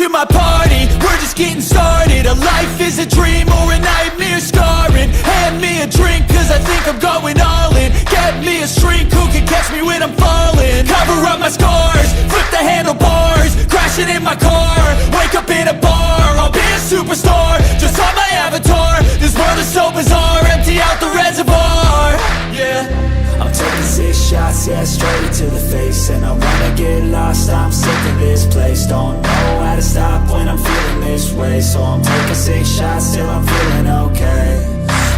to my party, we're just getting started. A life is a dream or a nightmare scarring. Hand me a drink cause I think I'm going all in. Get me a shrink who can catch me when I'm falling. Cover up my scars, flip the handlebars, crashing in my car, wake up in a bar. I'll be a superstar, just on my avatar. This world is so bizarre, empty out the reservoir. Yeah, I'm taking 6 shots, yeah, straight to the face. And I wanna get lost, I'm sick of this place. Don't know how to stop when I'm feeling this way. So I'm taking 6 shots till I'm feeling okay.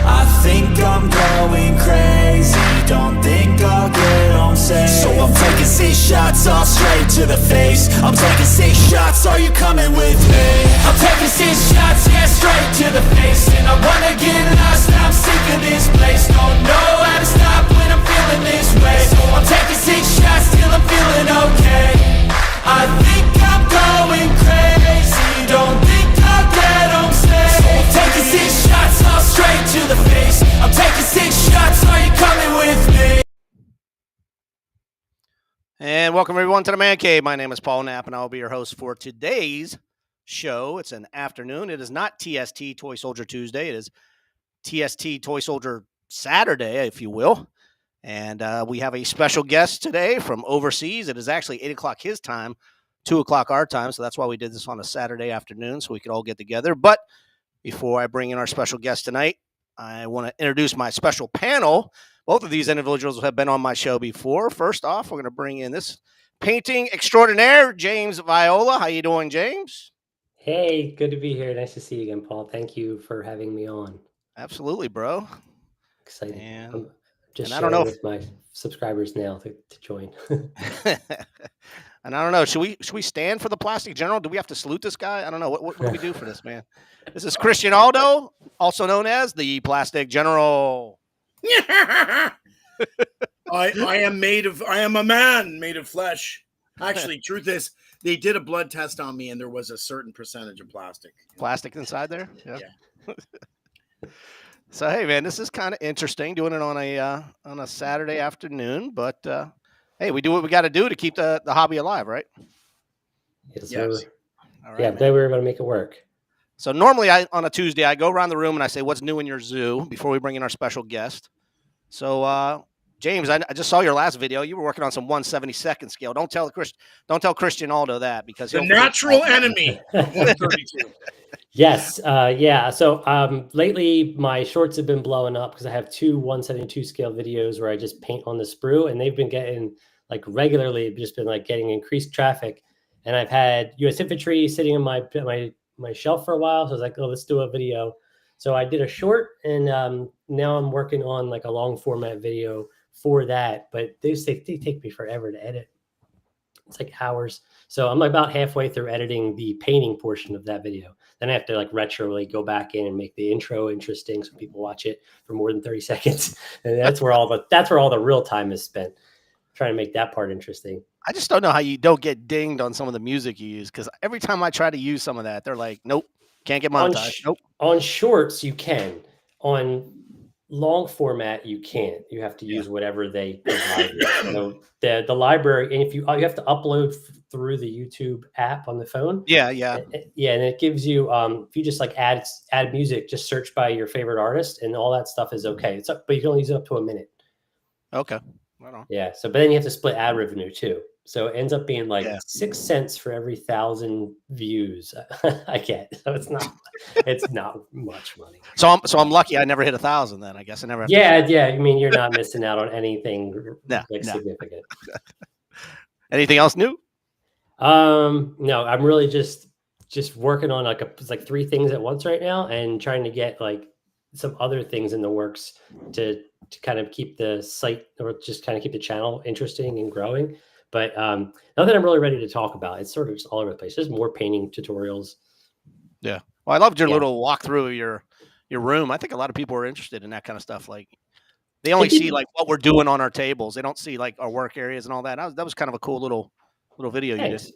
I think I'm going crazy, don't think I'll get home safe. So I'm taking 6 shots, all straight to the face. I'm taking 6 shots, are you coming with me? I'm taking 6 shots, yeah, straight to the face. And I wanna get lost, I'm sick of this place. Don't know how to stop when I'm feeling this way. So I'm taking 6 shots till I'm feeling okay. I think I'm going crazy, don't think I'll get home safe. So I'm taking 6 shots, all straight to the face. I'm taking 6 shots, are you coming with me? And welcome everyone to the Man Cave. My name is Paul Knapp, and I'll be your host for today's show. It's an afternoon. It is not TST Toy Soldier Tuesday. It is TST Toy Soldier Saturday, if you will. And we have a special guest today from overseas. It is actually 8 o'clock his time, 2 o'clock our time. So that's why we did this on a Saturday afternoon, so we could all get together. But before I bring in our special guest tonight, I want to introduce my special panel. Both of these individuals have been on my show before. First off, we're going to bring in this painting extraordinaire, James Viola. How you doing, James? Hey, good to be here. Nice to see you again, Paul. Thank you for having me on. Absolutely, bro. Excited. And, I'm just I don't know with my subscribers now to join. And I don't know, should we stand for the Plastic General? Do we have to salute this guy? I don't know. What do we do for this, man? This is Christian Aldo, also known as the Plastic General. I am a man made of flesh. Actually, truth is, they did a blood test on me, and there was a certain percentage of plastic. Plastic inside there? Yeah. So hey, man, this is kind of interesting doing it on a Saturday afternoon, but hey, we do what we got to do to keep the hobby alive, right? Yes, Yes. sir. All right, Yeah, man. glad we were able to make it work. So normally on a Tuesday, I go around the room and I say, what's new in your zoo before we bring in our special guest. So, James, I just saw your last video. You were working on some 1/72nd scale. Don't tell Christian Aldo that, because The natural enemy of 132. Yes. Yeah. So lately my shorts have been blowing up because I have 2 1/72 scale videos where I just paint on the sprue, and they've been getting like regularly just been like getting increased traffic. And I've had U.S. infantry sitting in my shelf for a while. So I was like, oh, let's do a video. So I did a short, and now I'm working on like a long format video for that. But they take me forever to edit. It's like hours. So I'm about halfway through editing the painting portion of that video. Then I have to like retroly go back in and make the intro interesting so people watch it for more than 30 seconds. And that's where all the real time is spent, trying to make that part interesting. I just don't know how you don't get dinged on some of the music you use, because every time I try to use some of that, they're like, nope, can't get monetized. Nope. On shorts, you can. On long format, you can't. You have to use whatever they provide you. So the library, and if you have to upload through the YouTube app on the phone. Yeah. And it gives you if you just like add music, just search by your favorite artist, and all that stuff is okay. But you can only use it up to a minute. Okay. Right on. Yeah. So, but then you have to split ad revenue too. So it ends up being like 6 cents for every 1,000 views I get. So it's not much money. So I'm lucky I never hit 1,000 then. I guess I never. Yeah. I mean, you're not missing out on anything significant. Anything else new? No, I'm really just working on it's like 3 things at once right now, and trying to get like some other things in the works to kind of keep the site, or just kind of keep the channel interesting and growing. But nothing I'm really ready to talk about. It's sort of just all over the place. There's more painting tutorials. Yeah. Well, I loved your little walkthrough of your room. I think a lot of people are interested in that kind of stuff. Like, they only see like what we're doing on our tables. They don't see like our work areas and all that. That was kind of a cool little video you did.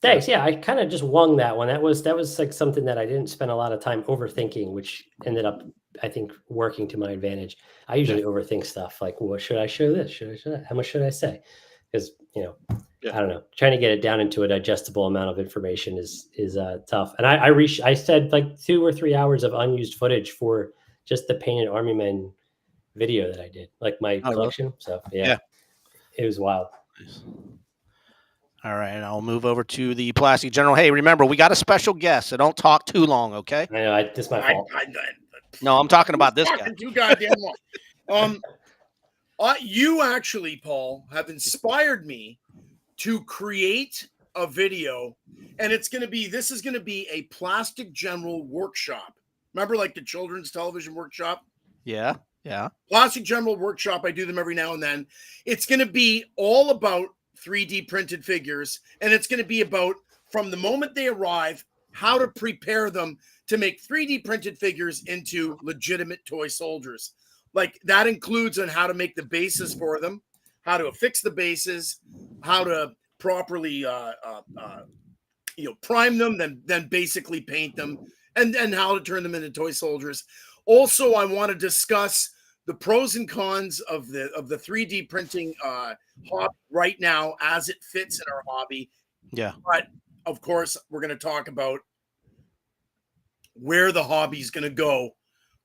Thanks. Yeah, I kind of just wung that one. That was like something that I didn't spend a lot of time overthinking, which ended up, I think, working to my advantage. I usually overthink stuff like, well, should I show this? Should I show that? How much should I say? Because, I don't know, trying to get it down into a digestible amount of information is tough. And I said like 2 or 3 hours of unused footage for just the Painted Army Men video that I did, like my collection. So yeah, it was wild. All right, I'll move over to the Plastic General. Hey, remember, we got a special guest, so don't talk too long, okay? I know, this is my fault. No, I'm talking about this guy. Too goddamn long. You actually, Paul, have inspired me to create a video, and this is going to be a Plastic General workshop. Remember, like the children's television workshop? Yeah. Plastic General workshop. I do them every now and then. It's going to be all about 3D printed figures, and it's going to be about, from the moment they arrive, how to prepare them to make 3D printed figures into legitimate toy soldiers. Like that includes on how to make the bases for them, how to affix the bases, how to properly prime them, then basically paint them, and how to turn them into toy soldiers. Also, I want to discuss the pros and cons of the 3D printing hobby right now as it fits in our hobby. Yeah. But of course, we're going to talk about where the hobby is going to go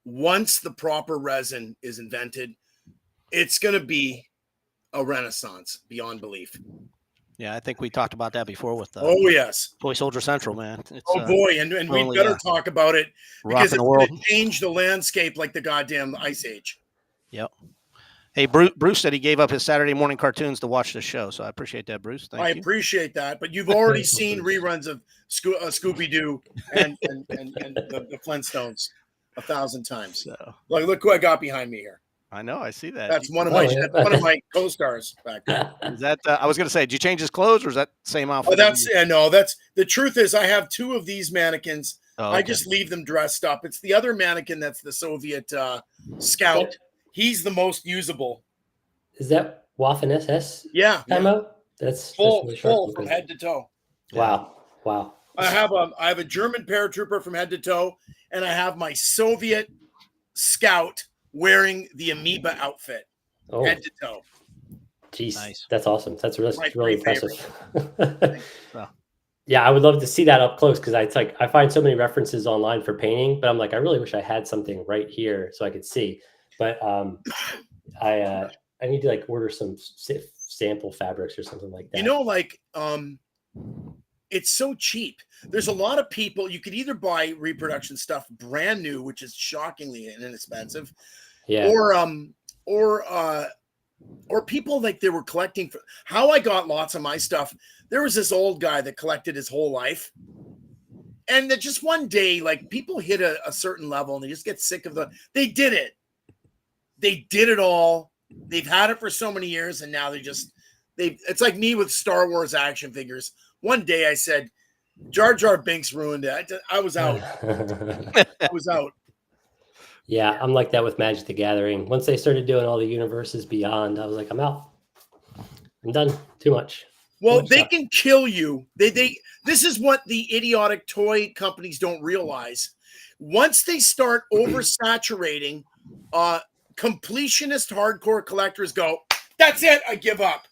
once the proper resin is invented. It's going to be a renaissance beyond belief. Yeah, I think we talked about that before with yes, Toy Soldier Central, man. It's, boy, and we better talk about it because it's going to change the landscape like the goddamn Ice Age. Yep. Hey, Bruce said he gave up his Saturday morning cartoons to watch the show, so I appreciate that, Bruce. Thank you. I appreciate that, but you've already seen reruns of Scooby-Doo and the Flintstones 1,000 times. So. Look who I got behind me here. I know, I see that. That's one of my co-stars back there. Is that? I was going to say, did you change his clothes, or is that the same outfit? Oh, that's the truth. Is I have 2 of these mannequins. Oh, okay. I just leave them dressed up. It's the other mannequin that's the Soviet scout. He's the most usable. Is that Waffen SS? Yeah. That's full from head to toe. Wow. I have a German paratrooper from head to toe, and I have my Soviet scout wearing the amoeba outfit, head to toe. Jeez, nice. That's awesome. That's really impressive. Well. Yeah, I would love to see that up close because I find so many references online for painting, but I'm like, I really wish I had something right here so I could see. But I need to order some sample fabrics or something like that. It's so cheap. There's a lot of people. You could either buy reproduction stuff brand new, which is shockingly inexpensive, or people they were collecting. How I got lots of my stuff. There was this old guy that collected his whole life, and that just one day, people hit a certain level and they just get sick of they did it. They did it all. They've had it for so many years, and now it's like me with Star Wars action figures. One day I said, Jar Jar Binks ruined it. I was out. I was out. Yeah, I'm like that with Magic the Gathering. Once they started doing all the universes beyond, I was like, I'm out. I'm done. Too much. Well, they can kill you. This is what the idiotic toy companies don't realize. Once they start oversaturating, completionist hardcore collectors go, that's it. I give up.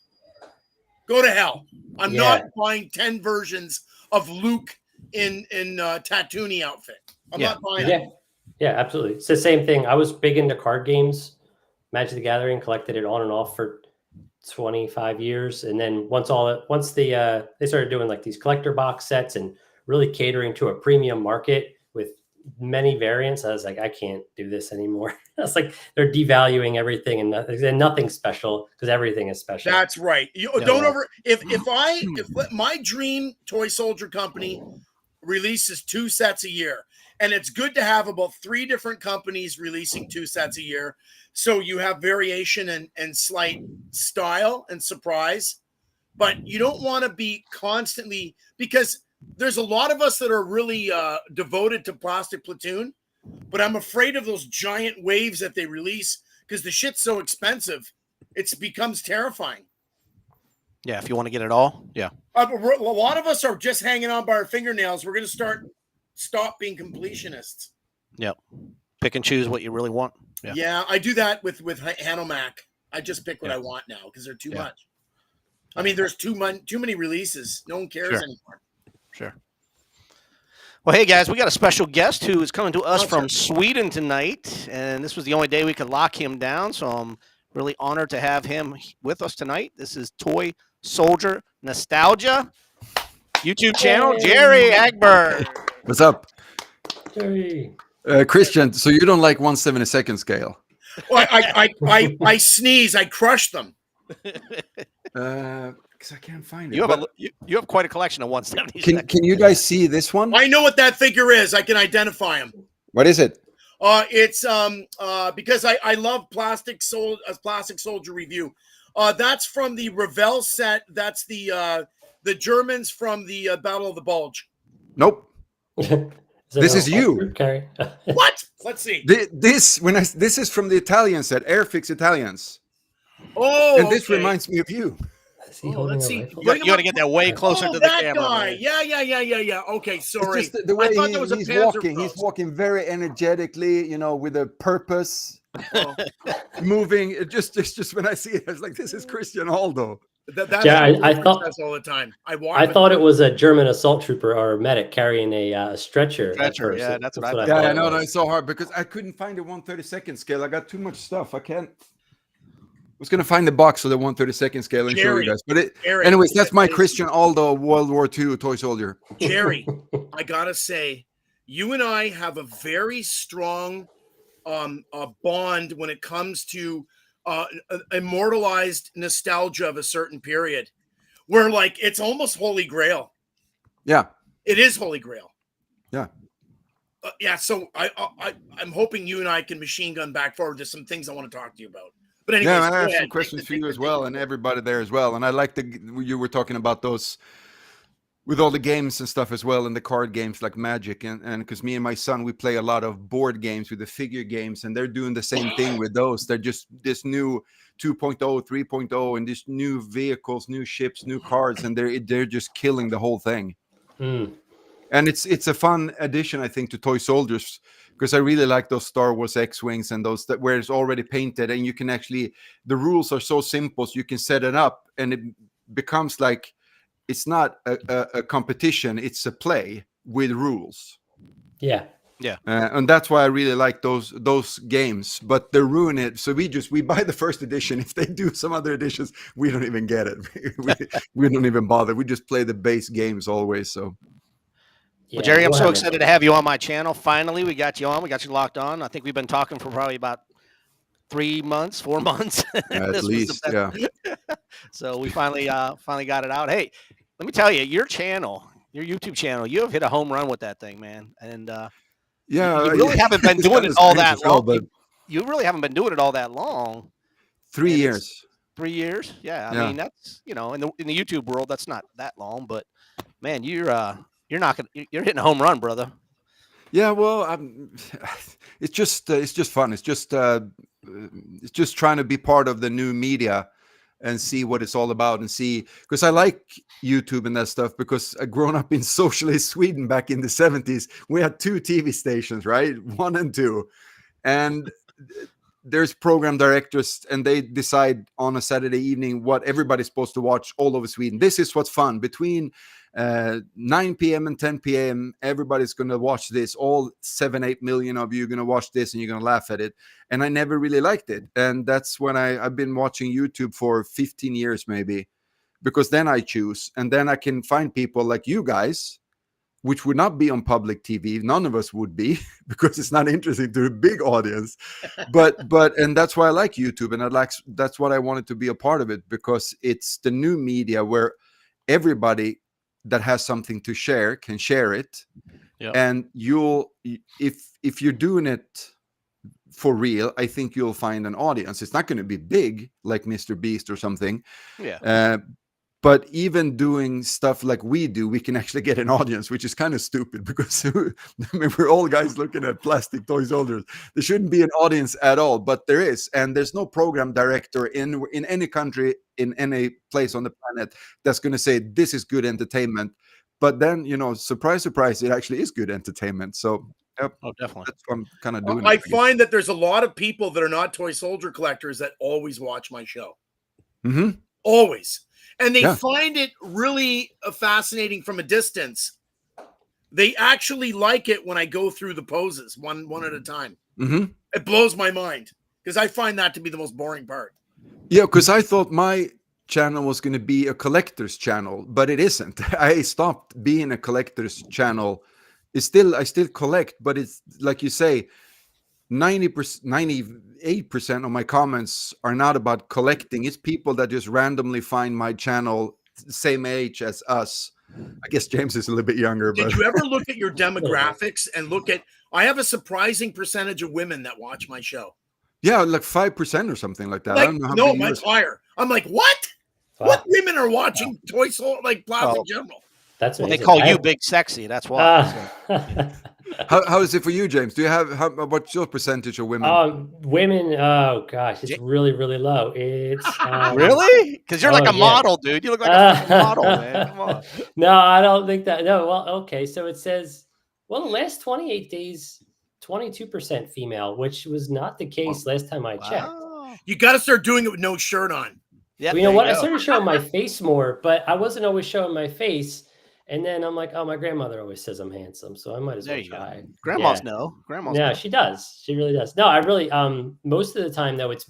Go to hell. I'm not buying 10 versions of Luke in Tatooine outfit. I'm not buying it. Yeah, absolutely. It's the same thing. I was big into card games, Magic the Gathering, collected it on and off for 25 years. And then once they started doing these collector box sets and really catering to a premium market with many variants, I was like, I can't do this anymore. It's like they're devaluing everything and nothing special because everything is special. That's right. If my dream toy soldier company releases 2 sets a year, and it's good to have about 3 different companies releasing 2 sets a year, so you have variation and slight style and surprise, but you don't want to be constantly, because there's a lot of us that are really devoted to Plastic Platoon, but I'm afraid of those giant waves that they release because the shit's so expensive. It becomes terrifying. Yeah, if you want to get it all, yeah. A lot of us are just hanging on by our fingernails. We're going to stop being completionists. Yep. Pick and choose what you really want. Yeah, I do that with Hanomac. I just pick what I want now because they're too much. I mean, there's too many releases. No one cares Sure. anymore. Sure. Well, hey guys, we got a special guest who is coming to us Awesome. from Sweden tonight, and this was the only day we could lock him down. So I'm really honored to have him with us tonight. This is Toy Soldier Nostalgia YouTube channel, Hey. Jerry Hagberg. What's up, Jerry. Christian? So you don't like 1/72nd scale? Well, I sneeze. I crush them. Because I can't find it. You have But you have quite a collection of 170. can you guys see this one? I know what that figure is. I can identify him. What is it? It's because I love Plastic Soldier Review. That's from the Revell set. That's the Germans from the Battle of the Bulge. Nope. This is you. Carrie. What? Let's see. This is from the Italian set, Airfix Italians, Oh, and this okay. reminds me of you. Is he Oh, holding let's a see. rifle? You got to get that way closer Oh, to the that camera. guy. man. Yeah. Okay, sorry. It's just the way I thought that was a he's Panzer walking. He's Faust. walking very energetically, with a purpose, Oh, moving. It's just when I see it, I was like, "This is Christian Aldo." that's Yeah, what I Chris thought- says all the time. I thought it was a German assault trooper or a medic carrying a stretcher. at Stretcher, first. yeah, that's what I I thought. Yeah, thought I it know was. that's so hard because I couldn't find the 1/32nd scale. I got too much stuff. I can't. I was gonna find the box of the 1/32nd scale and show Jerry. you guys. But Jerry, anyways, that's my Christian Aldo World War II toy soldier. Jerry, I gotta say, you and I have a very strong bond when it comes to immortalized nostalgia of a certain period, where like it's almost Holy Grail. Yeah, It is Holy Grail. yeah. Yeah. So I'm hoping you and I can machine gun back forward to some things I want to talk to you about. But anyways, Yeah, and I go have ahead. some questions for you as well, and everybody there as well. And I like you were talking about those with all the games and stuff as well, and the card games like Magic, and because me and my son, we play a lot of board games with the figure games, and they're doing the same thing with those. They're just this new 2.0, 3.0, and these new vehicles, new ships, new cards, and they're just killing the whole thing. Hmm. And it's a fun addition, I think, to Toy Soldiers, because I really like those Star Wars X-Wings and those that where it's already painted, and you can actually, the rules are so simple, so you can set it up, and it becomes like it's not a competition, it's a play with rules. Yeah. And that's why I really like those games, but they ruin it. So we buy the first edition. If they do some other editions, we don't even get it. we don't even bother. We just play the base games always. So. Yeah, Well, Jerry, I'm we'll so have excited to have you on my channel. Finally, we got you on. We got you locked on. I think we've been talking for probably about 3 months, 4 months. At This was the least, best. yeah. So we finally got it out. Hey, let me tell you, your YouTube channel, you have hit a home run with that thing, man. And Yeah, you really haven't been it's doing kinda it all strange that as well, long. but You really haven't been doing it all that long. 3 and years. 3 years, yeah. I Yeah. mean, that's in the YouTube world, that's not that long. But man, you're hitting a home run, brother. Yeah, well, it's just fun. It's just trying to be part of the new media and see what it's all about, and see, because I like YouTube and that stuff, because I grown up in socialist Sweden back in the 70s. We had 2 TV stations, right? 1 and 2. And there's program directors, and they decide on a Saturday evening what everybody's supposed to watch all over Sweden. This is what's fun. Between 9 p.m. and 10 p.m. everybody's going to watch this. All 7-8 million of you are going to watch this, and you're going to laugh at it. And I never really liked it. And that's when I've been watching YouTube for 15 years maybe, because then I choose, and then I can find people like you guys, which would not be on public TV. None of us would be, because it's not interesting to a big audience. But and that's why I like YouTube, and that's what I wanted to be a part of it, because it's the new media where everybody that has something to share can share it. Yep. And if you're doing it for real, I think you'll find an audience. It's not going to be big like Mr. Beast or something. Yeah. But even doing stuff like we do, we can actually get an audience, which is kind of stupid, because I mean, we're all guys looking at plastic toy soldiers. There shouldn't be an audience at all, but there is. And there's no program director in any country, in any place on the planet, that's going to say this is good entertainment. But then, surprise, surprise, it actually is good entertainment. So yep, Oh, definitely. that's what I'm kind of doing. I find that there's a lot of people that are not toy soldier collectors that always watch my show. Mm-hmm. Always. And they Yeah. find it really fascinating from a distance. They actually like it when I go through the poses one at a time. Mm-hmm. It blows my mind because I find that to be the most boring part. Yeah, because I thought my channel was going to be a collector's channel, but it isn't. I stopped being a collector's channel. I still collect, but it's like you say, 90%, 98% of my comments are not about collecting. It's people that just randomly find my channel, same age as us. I guess James is a little bit younger, Did but you ever look at your demographics and look at? I have a surprising percentage of women that watch my show. yeah, like 5% or something like that. I Like, don't know how no, many mine's yours- higher. I'm like, what? Wow. What women are watching Toy Soul like Plastic Oh. General? That's Well, they amazing. call I you have- big sexy. That's why. How is it for you, James? Do you have what's your percentage of women? Women. Oh gosh, it's really, really low. It's Really? Because you're like oh, a yeah. model, dude. You look like a freaking model, man. Come on. No, I don't think that. No, well, okay. So it says, well, the last 28 days, 22% female, which was not the case last time I checked. Wow. You got to start doing it with no shirt on. Yeah, Well, you know there what? I go. started showing my face more, but I wasn't always showing my face. And then I'm like, oh, my grandmother always says I'm handsome, so I might as There well you go. try. Grandmas Yeah. know. Grandmas Yeah, know. she does. She really does. No, I really most of the time though it's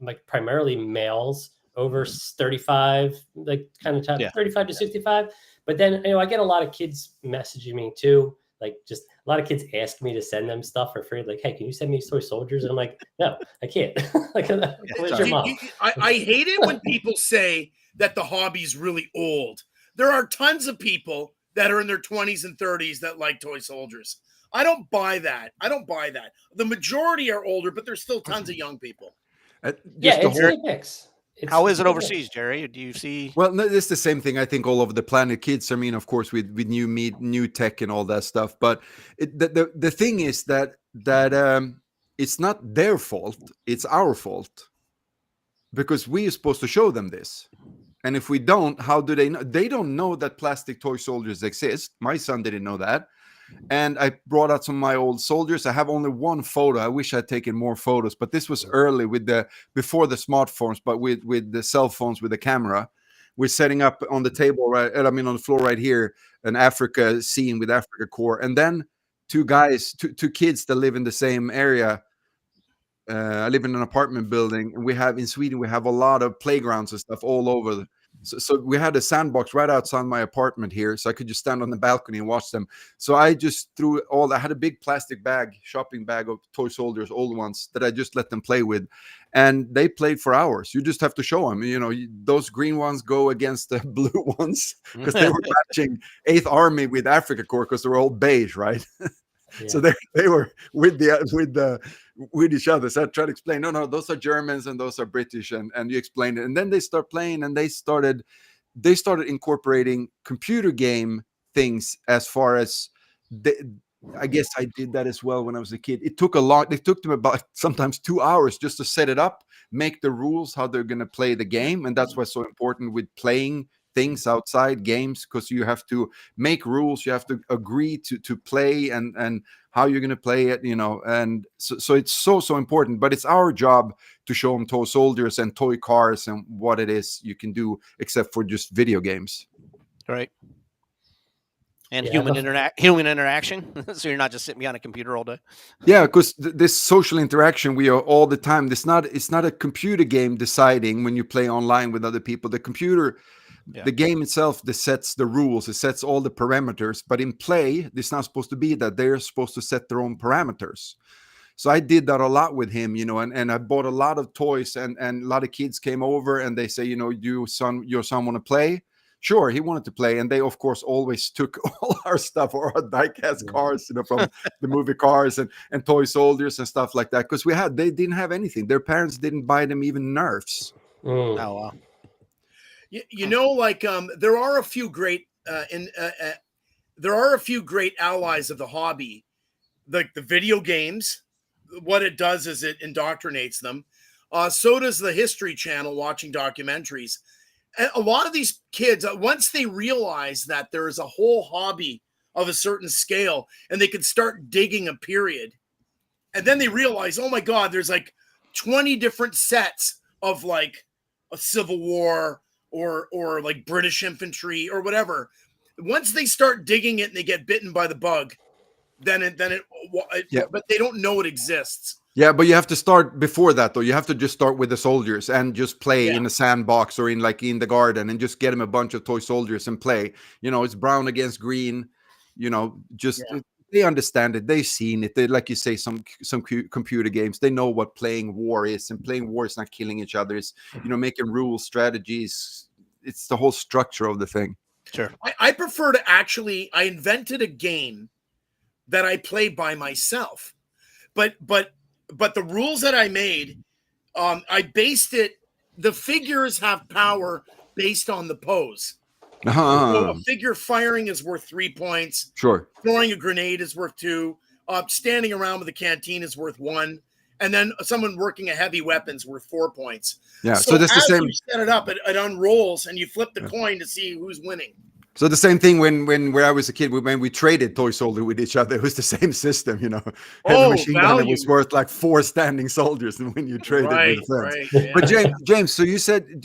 like primarily males over 35, like kind of Yeah. 35 to 65. But then I get a lot of kids messaging me too. Like just a lot of kids ask me to send them stuff for free. Like, hey, can you send me toy soldiers? And I'm like, no, I can't. Like, where's your sorry. mom? I hate it when people say that the hobby's really old. There are tons of people that are in their 20s and 30s that like toy soldiers. I don't buy that. The majority are older, but there's still tons of young people. Yeah, Just the it's a whole, good mix. How It's is a it good overseas, mix. Jerry? Do you see? well, no, it's the same thing. I think all over the planet, kids. I mean, of course, with new tech and all that stuff. But the thing is that it's not their fault. It's our fault because we are supposed to show them this. And if we don't, how do they know? They don't know that plastic toy soldiers exist. My son didn't know that. And I brought out some of my old soldiers. I have only one photo. I wish I'd taken more photos, but this was early before the smartphones, but with the cell phones with the camera. We're setting up on the table, right? I mean, on the floor right here, an Africa scene with Africa core. And then two kids that live in the same area. I live in an apartment building, and in Sweden, we have a lot of playgrounds and stuff all over. So we had a sandbox right outside my apartment here, so I could just stand on the balcony and watch them. So I just I had a big plastic shopping bag of toy soldiers, old ones, that I just let them play with. And they played for hours. You just have to show them, those green ones go against the blue ones because they were matching 8th Army with Africa Corps because they were all beige, right? Yeah. So they were with each other. So I tried to explain, no, those are Germans and those are British, and you explained it. And then they start playing, and they started incorporating computer game things. As far as I guess I did that as well when I was a kid. It took them about sometimes 2 hours just to set it up, make the rules, how they're going to play the game. And that's what's so important with playing things outside games, because you have to make rules, you have to agree to play and how you're going to play it, and so it's so important. But it's our job to show them toy soldiers and toy cars and what it is you can do, except for just video games, Right. And Yeah, human interaction. So you're not just sitting behind a computer all day. yeah, because this social interaction we are all the time. It's not a computer game deciding when you play online with other people. The computer, the game itself, that sets the rules, it sets all the parameters. But in play, it's not supposed to be that. They're supposed to set their own parameters. So I did that a lot with him, and I bought a lot of toys, and a lot of kids came over and they say, your son want to play? Sure, he wanted to play, and they of course always took all our stuff, or our diecast cars, from the movie Cars and toy soldiers and stuff like that, because they didn't have anything. Their parents didn't buy them even Nerfs. Oh wow. There are a few great allies of the hobby, like the video games. What it does is it indoctrinates them. So does the History Channel, watching documentaries. A lot of these kids, once they realize that there is a whole hobby of a certain scale, and they can start digging a period, and then they realize, oh my God, there's like 20 different sets of like a Civil War or like British infantry or whatever. Once they start digging it and they get bitten by the bug, then it Yeah. but they don't know it exists. Yeah, but you have to start before that, though. You have to just start with the soldiers and just play Yeah. in a sandbox or in the garden and just get them a bunch of toy soldiers and play. It's brown against green. Just they understand it. They've seen it. They, like you say, some computer games. They know what playing war is, and playing war is not killing each other. It's making rules, strategies. It's the whole structure of the thing. Sure. I prefer to I invented a game that I play by myself, but the rules that I made, I based it. The figures have power based on the pose. So a figure firing is worth 3 points. Sure. Throwing a grenade is worth 2. Standing around with a canteen is worth 1. And then someone working a heavy weapon is worth 4 points. Yeah. So that's the same. You set it up, it unrolls, and you flip the coin to see who's winning. So the same thing when I was a kid, when we traded toy soldier with each other, it was the same system, Heavy machine gun was worth like 4 standing soldiers when you traded with friends. Right, yeah. But James, so you said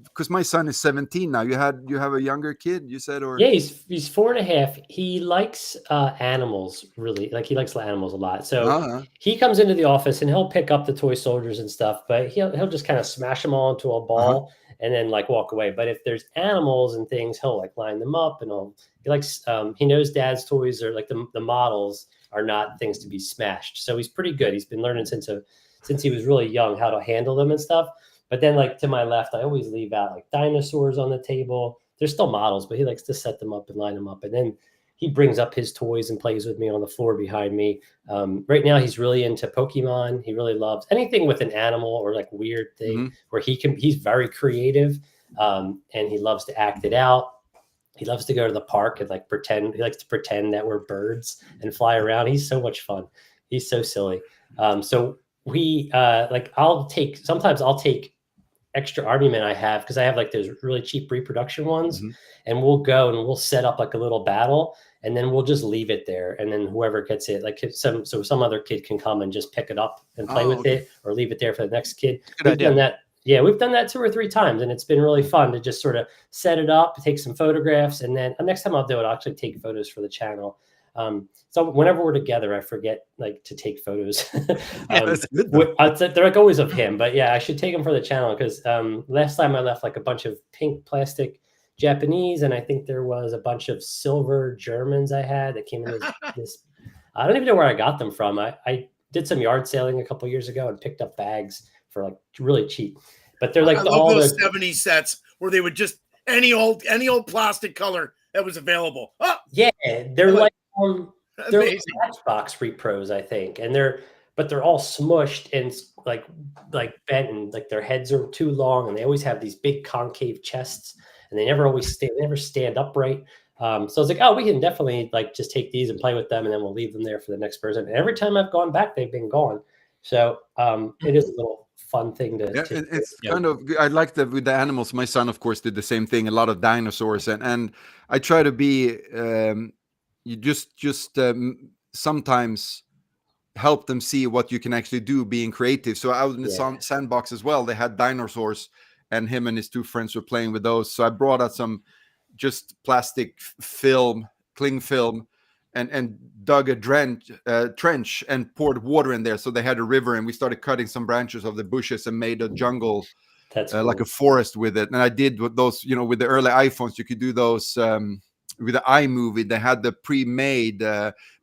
because my son is 17 now, you have a younger kid, you said, or he's 4.5. He likes animals, really. Like, he likes animals a lot. So he comes into the office and he'll pick up the toy soldiers and stuff, but he'll just kind of smash them all into a ball. And then like walk away. But if there's animals and things, he'll like line them up, and he likes he knows dad's toys, or like the models are not things to be smashed. So he's pretty good. He's been learning since he was really young how to handle them and stuff. But then like to my left, I always leave out like dinosaurs on the table. They're still models, but he likes to set them up and line them up. And then he brings up his toys and plays with me on the floor behind me. Right now, he's really into Pokemon. He really loves anything with an animal or like weird thing where he's very creative, and he loves to act it out. He loves to go to the park and like pretend. He likes to pretend that we're birds and fly around. He's so much fun. He's so silly. So we sometimes I'll take extra army men I have, because I have like those really cheap reproduction ones, and we'll go and we'll set up like a little battle, and then we'll just leave it there, and then whoever gets it, like some other kid can come and just pick it up and play with it, or leave it there for the next kid. We've done that. Yeah, we've done that 2 or 3 times, and it's been really fun to just sort of set it up, take some photographs, and then next time I'll do it, I'll actually take photos for the channel. So whenever we're together, I forget like to take photos. They're like always of him, but yeah, I should take them for the channel, because last time I left like a bunch of pink plastic Japanese, and I think there was a bunch of silver Germans I had that came in this. I don't even know where I got them from. I did some yard sailing a couple years ago and picked up bags for like really cheap, but they're like all those 70s sets where they would just any old plastic color that was available. Yeah, they're like they're like Matchbox repros, I think, and they're all smushed and like bent, and like their heads are too long, and they always have these big concave chests, and they never stand upright. So I was like, oh, we can definitely like just take these and play with them, and then we'll leave them there for the next person. And every time I've gone back, they've been gone. So it is a little fun thing to. It's kind of. I like that with the animals. My son, of course, did the same thing. A lot of dinosaurs, and I try to be. You just sometimes help them see what you can actually do being creative. So out in the sandbox as well, they had dinosaurs, and him and his 2 friends were playing with those. So I brought out some just plastic film, cling film, and dug a trench and poured water in there. So they had a river, and we started cutting some branches of the bushes and made a jungle. That's cool. Like a forest with it. And I did with those, with the early iPhones, you could do those with the iMovie. They had the pre-made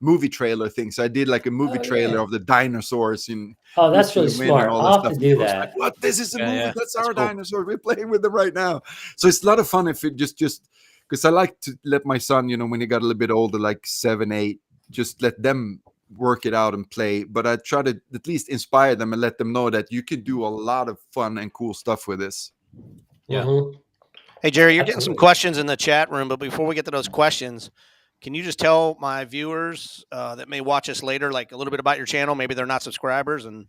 movie trailer thing. So I did like a movie trailer of the dinosaurs. That's really smart. I'll have to do that. Like, what? This is a movie. Yeah. That's our cool. Dinosaur. We're playing with them right now. So it's a lot of fun if it just because I like to let my son, when he got a little bit older, like 7, 8, just let them work it out and play. But I try to at least inspire them and let them know that you can do a lot of fun and cool stuff with this. Yeah. Mm-hmm. Hey, Jerry, you're getting some questions in the chat room, but before we get to those questions, can you just tell my viewers that may watch us later, like a little bit about your channel? Maybe they're not subscribers, and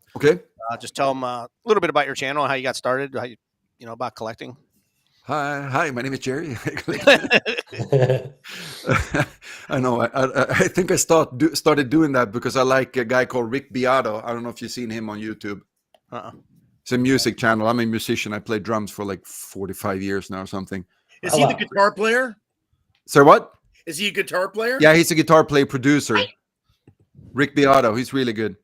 just tell them a little bit about your channel, how you got started, how about collecting. Hi, my name is Jerry. I know. I think I started doing that because I like a guy called Rick Beato. I don't know if you've seen him on YouTube. It's a music channel. I'm a musician. I play drums for like 45 years now or something. Is he the guitar player? So what? Is he a guitar player? Yeah, he's a guitar player producer. Rick Beato. He's really good.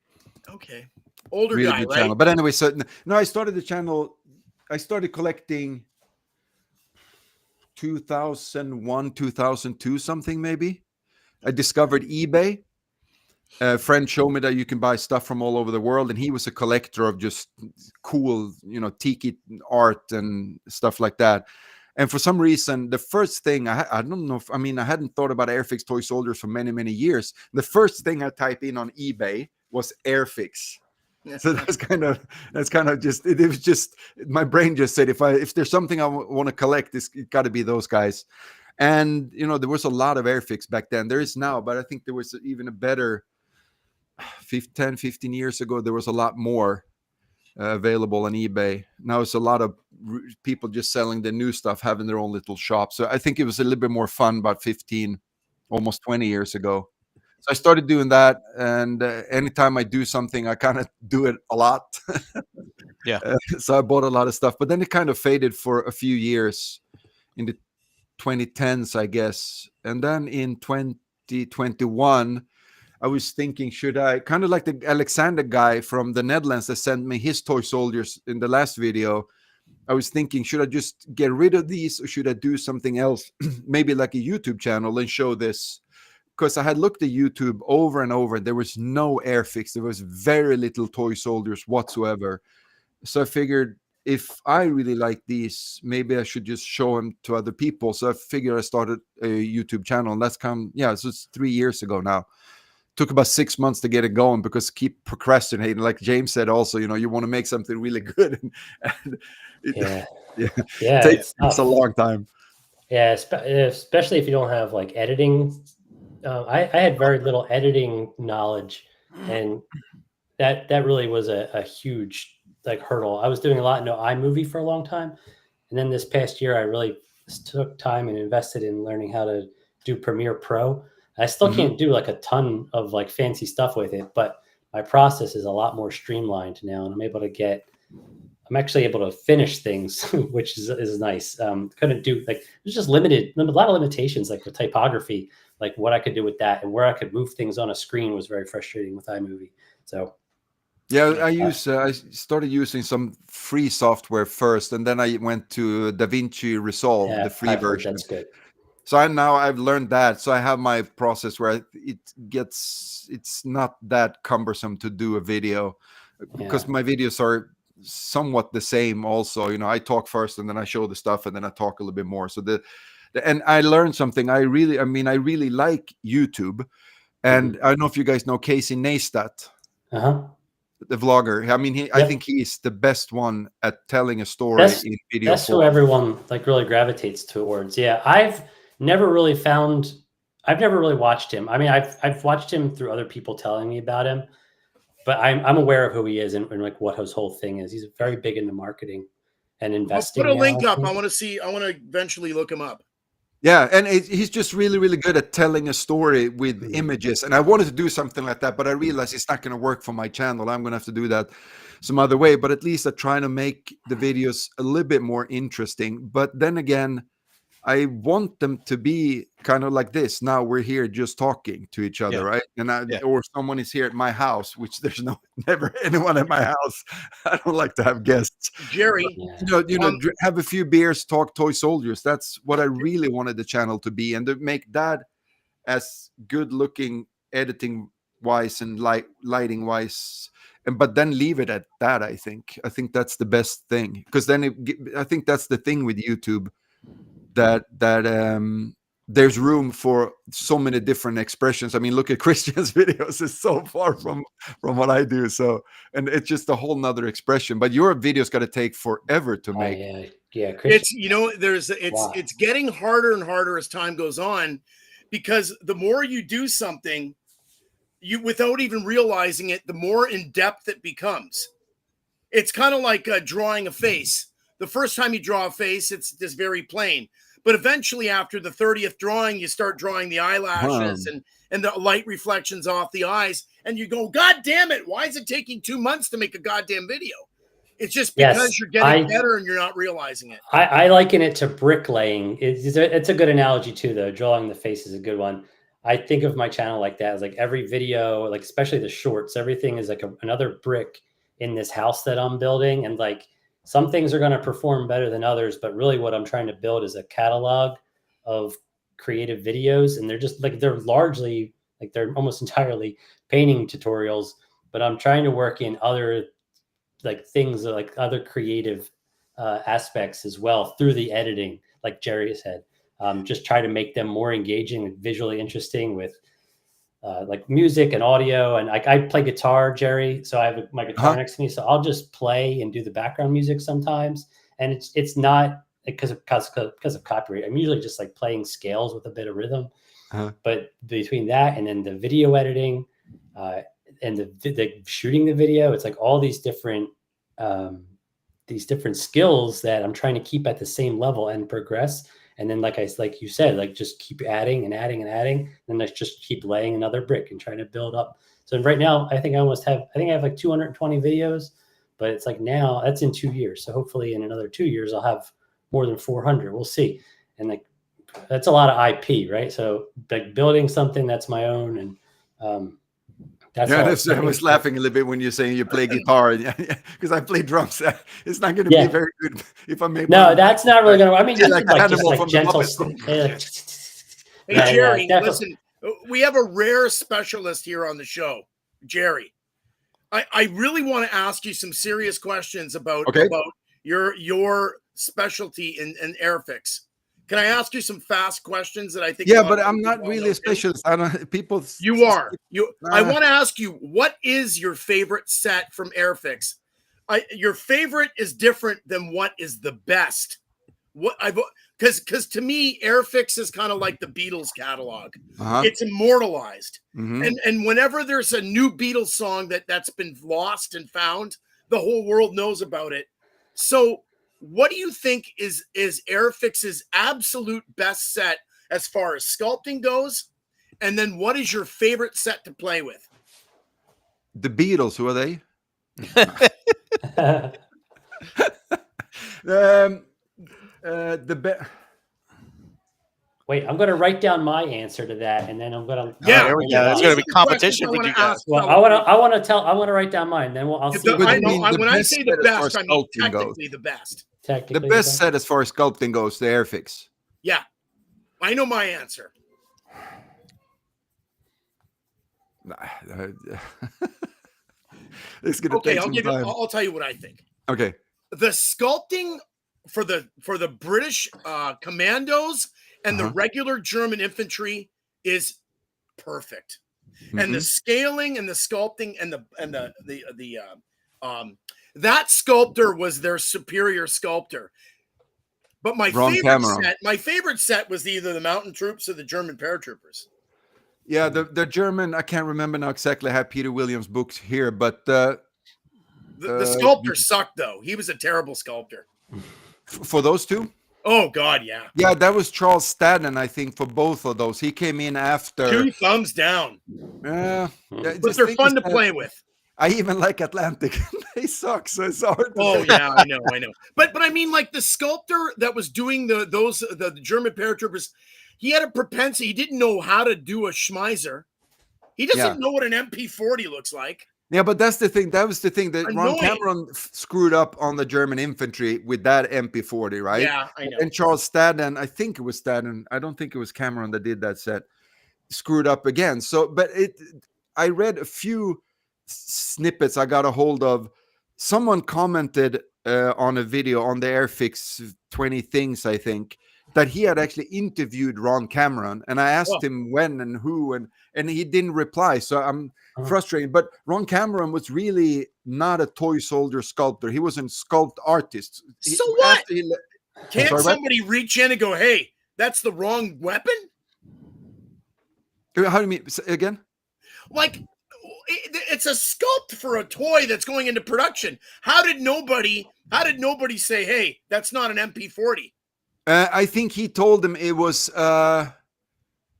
Okay. Older Really guy, good right? channel. But anyway, so no, I started the channel. I started collecting 2001, 2002, something maybe. I discovered eBay. A friend showed me that you can buy stuff from all over the world, and he was a collector of just cool, tiki art and stuff like that. And for some reason, the first thing I don't know if, I hadn't thought about Airfix toy soldiers for many, many years. The first thing I typed in on eBay was Airfix. So that's kind of just, it was just, my brain just said, if there's something I want to collect, it's got to be those guys. And, there was a lot of Airfix back then. There is now, but I think there was even a better 10, 15 years ago, there was a lot more available on eBay. Now it's a lot of people just selling the new stuff, having their own little shop. So I think it was a little bit more fun about 15, almost 20 years ago. So I started doing that, and anytime I do something, I kind of do it a lot. Yeah. So I bought a lot of stuff, but then it kind of faded for a few years in the 2010s, I guess. And then in 2021, I was thinking, should I, kind of like the Alexander guy from the Netherlands that sent me his toy soldiers in the last video, I was thinking, should I just get rid of these, or should I do something else, maybe like a YouTube channel and show this? Because I had looked at YouTube over and over. There was no Airfix. There was very little toy soldiers whatsoever. So I figured, if I really like these, maybe I should just show them to other people. So I figured I started a YouTube channel, and that's so it's 3 years ago now. Took about 6 months to get it going, because keep procrastinating. Like James said, also, you want to make something really good, and it takes a long time. Yeah, especially if you don't have like editing. I had very little editing knowledge, and that really was a huge like hurdle. I was doing a lot in iMovie for a long time, and then this past year I really took time and invested in learning how to do Premiere Pro. I still can't do like a ton of like fancy stuff with it, but my process is a lot more streamlined now, and I'm actually able to finish things, which is nice. Couldn't do like, there's just a lot of limitations, like with typography, like what I could do with that, and where I could move things on a screen was very frustrating with iMovie. So yeah, I started using some free software first, and then I went to DaVinci Resolve, the free version. That's good. So I've learned that. So I have my process where it's not that cumbersome to do a video, because my videos are somewhat the same also. I talk first, and then I show the stuff, and then I talk a little bit more. So and I learned something. I really like YouTube. And I don't know if you guys know Casey Neistat, the vlogger. I think he's the best one at telling a story in video. That's who everyone like really gravitates towards. Yeah, I've never really watched him. I've watched him through other people telling me about him, but I'm aware of who he is and like what his whole thing is. He's very big into marketing and investing. I'll put a link up. I want to eventually look him up. Yeah, and he's just really, really good at telling a story with images. And I wanted to do something like that, but I realized it's not going to work for my channel. I'm going to have to do that some other way. But at least I try to make the videos a little bit more interesting. But then again, I want them to be kind of like this. Now we're here just talking to each other, right? And or someone is here at my house, which there's never anyone at my house. I don't like to have guests. Jerry, have a few beers, talk toy soldiers. That's what I really wanted the channel to be, and to make that as good looking editing wise and lighting wise. But then leave it at that. I think that's the best thing, because then I think that's the thing with YouTube. That there's room for so many different expressions. Look at Christian's videos; it's so far from what I do. So, and it's just a whole nother expression. But your videos got to take forever to make. Yeah. It's getting harder and harder as time goes on, because the more you do something, you without even realizing it, the more in depth it becomes. It's kind of like drawing a face. The first time you draw a face, it's just very plain. But eventually, after the 30th drawing, you start drawing the eyelashes and the light reflections off the eyes. And you go, God damn it, why is it taking 2 months to make a goddamn video? It's just because Yes, you're getting better and you're not realizing it. I liken it to bricklaying. It's a good analogy too, though. Drawing the face is a good one. I think of my channel like that. As like every video, like especially the shorts, everything is like another brick in this house that I'm building. And like some things are going to perform better than others, but really what I'm trying to build is a catalog of creative videos. And they're just like, they're largely like, they're almost entirely painting tutorials, but I'm trying to work in other like things like other creative aspects as well through the editing, like Jerry said. Just try to make them more engaging and visually interesting with like music and audio. And like I play guitar, Jerry, so I have my guitar next to me, so I'll just play and do the background music sometimes. And it's not because of copyright. I'm usually just like playing scales with a bit of rhythm. But between that and then the video editing and the shooting the video, it's like all these different skills that I'm trying to keep at the same level and progress. And then like you said, like just keep adding and adding and adding. And let's just keep laying another brick and trying to build up. So right now, I think I have like 220 videos, but it's like now that's in 2 years. So hopefully in another 2 years, I'll have more than 400. We'll see. And like, that's a lot of IP, right? So like building something that's my own. And that's I was laughing a little bit when you're saying you play guitar, because I play drums. It's not going to be very good if I make. No, that's not really going to. I mean, like just like gentle. Hey, Jerry, listen, we have a rare specialist here on the show, Jerry. I really want to ask you some serious questions about your specialty in Airfix. Can I ask you some fast questions that I think? Yeah, but I'm not really a specialist. I don't. People. You are. I want to ask you, what is your favorite set from Airfix? Your favorite is different than what is the best. Because to me, Airfix is kind of like the Beatles catalog. It's immortalized, and whenever there's a new Beatles song that's been lost and found, the whole world knows about it. So, what do you think is Airfix's absolute best set as far as sculpting goes? And then what is your favorite set to play with? The Beatles, who are they? Wait, I'm going to write down my answer to that, and then I'm going to. There we go. There's going to be competition with you guys. Well, I want to write down mine. Then I'll see. When I say the best, I mean technically the best. The best set as far as sculpting goes, the Airfix. Yeah, I know my answer. It's going to take some time. I'll tell you what I think. Okay. The sculpting for the British commandos and the regular German infantry is perfect, and the scaling and the sculpting and that sculptor was their superior sculptor. But my favorite set was either the mountain troops or the German paratroopers. Yeah, the German, I can't remember now exactly. I have Peter Williams' books here, but the sculptor sucked, though. He was a terrible sculptor. For those two? Oh, God, yeah. Yeah, that was Charles Stadden, I think, for both of those. He came in after. 2 thumbs down. Yeah. But they're fun to play with. I even like Atlantic. They suck, so it's hard. Yeah, I know. But I mean, like the sculptor that was doing the German paratroopers, he had a propensity. He didn't know how to do a Schmeiser. He doesn't know what an MP40 looks like. Yeah, but that's the thing. That was the thing that Ron Cameron screwed up on the German infantry with that MP40, right? Yeah, I know. And Charles Stadden, I think it was Stadden. I don't think it was Cameron that did that set. Screwed up again. So, but I read a few snippets I got a hold of. Someone commented on a video on the Airfix 20 things, I think, that he had actually interviewed Ron Cameron, and I asked him when and who, and he didn't reply. So I'm frustrated. But Ron Cameron was really not a toy soldier sculptor. He was a sculpt artist. So what? Can't somebody reach in and go, "Hey, that's the wrong weapon"? How do you mean again? Like, it's a sculpt for a toy that's going into production. How did nobody say, "Hey, that's not an MP40"? I think he told them it was.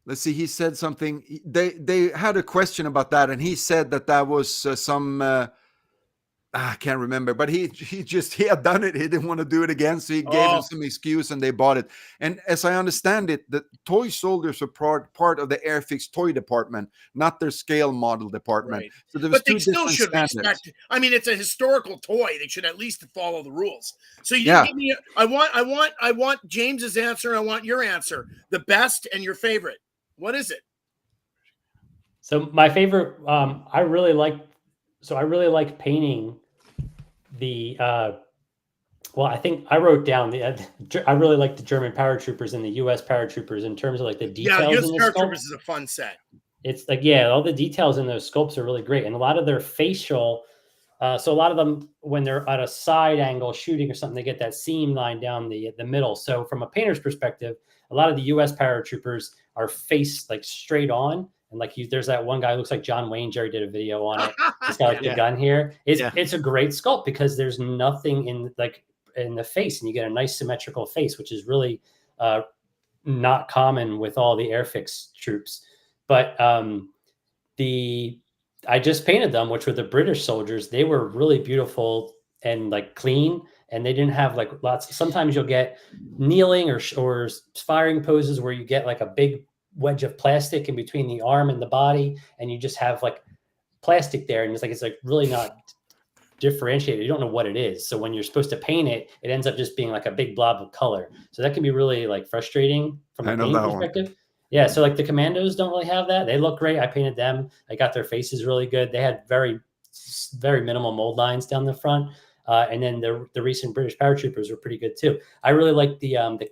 Let's see. He said something. They had a question about that, and he said that was some. I can't remember, but he had done it. He didn't want to do it again, so he gave him some excuse, and they bought it. And as I understand it, the toy soldiers are part of the Airfix toy department, not their scale model department. Right. So there was But they two still different should standards. respect. I mean, it's a historical toy. They should at least follow the rules. So you Yeah. give me. I want James's answer. And I want your answer. The best and your favorite. What is it? So my favorite, I really like painting the. Well, I think I wrote down I really like the German paratroopers and the U.S. paratroopers in terms of like the details. Yeah, U.S. in the paratroopers sculpt. is a fun set. It's like, yeah, all the details in those sculpts are really great, and a lot of their facial. So a lot of them, when they're at a side angle shooting or something, they get that seam line down the middle. So from a painter's perspective, a lot of the U.S. paratroopers are faced like straight on. And like there's that one guy who looks like John Wayne. Jerry did a video on it. He's got like the gun here. It's a great sculpt because there's nothing in the face, and you get a nice symmetrical face, which is really not common with all the Airfix troops. But I just painted them, which were the British soldiers. They were really beautiful and like clean, and they didn't have like lots. Sometimes you'll get kneeling or firing poses where you get like a big wedge of plastic in between the arm and the body, and you just have like plastic there, and it's like really not differentiated. You don't know what it is. So when you're supposed to paint it, it ends up just being like a big blob of color. So that can be really like frustrating from a painting perspective. Yeah, so like the commandos don't really have that. They look great. I painted them. I got their faces really good. They had very, very minimal mold lines down the front, and then the recent British paratroopers were pretty good too. I really like the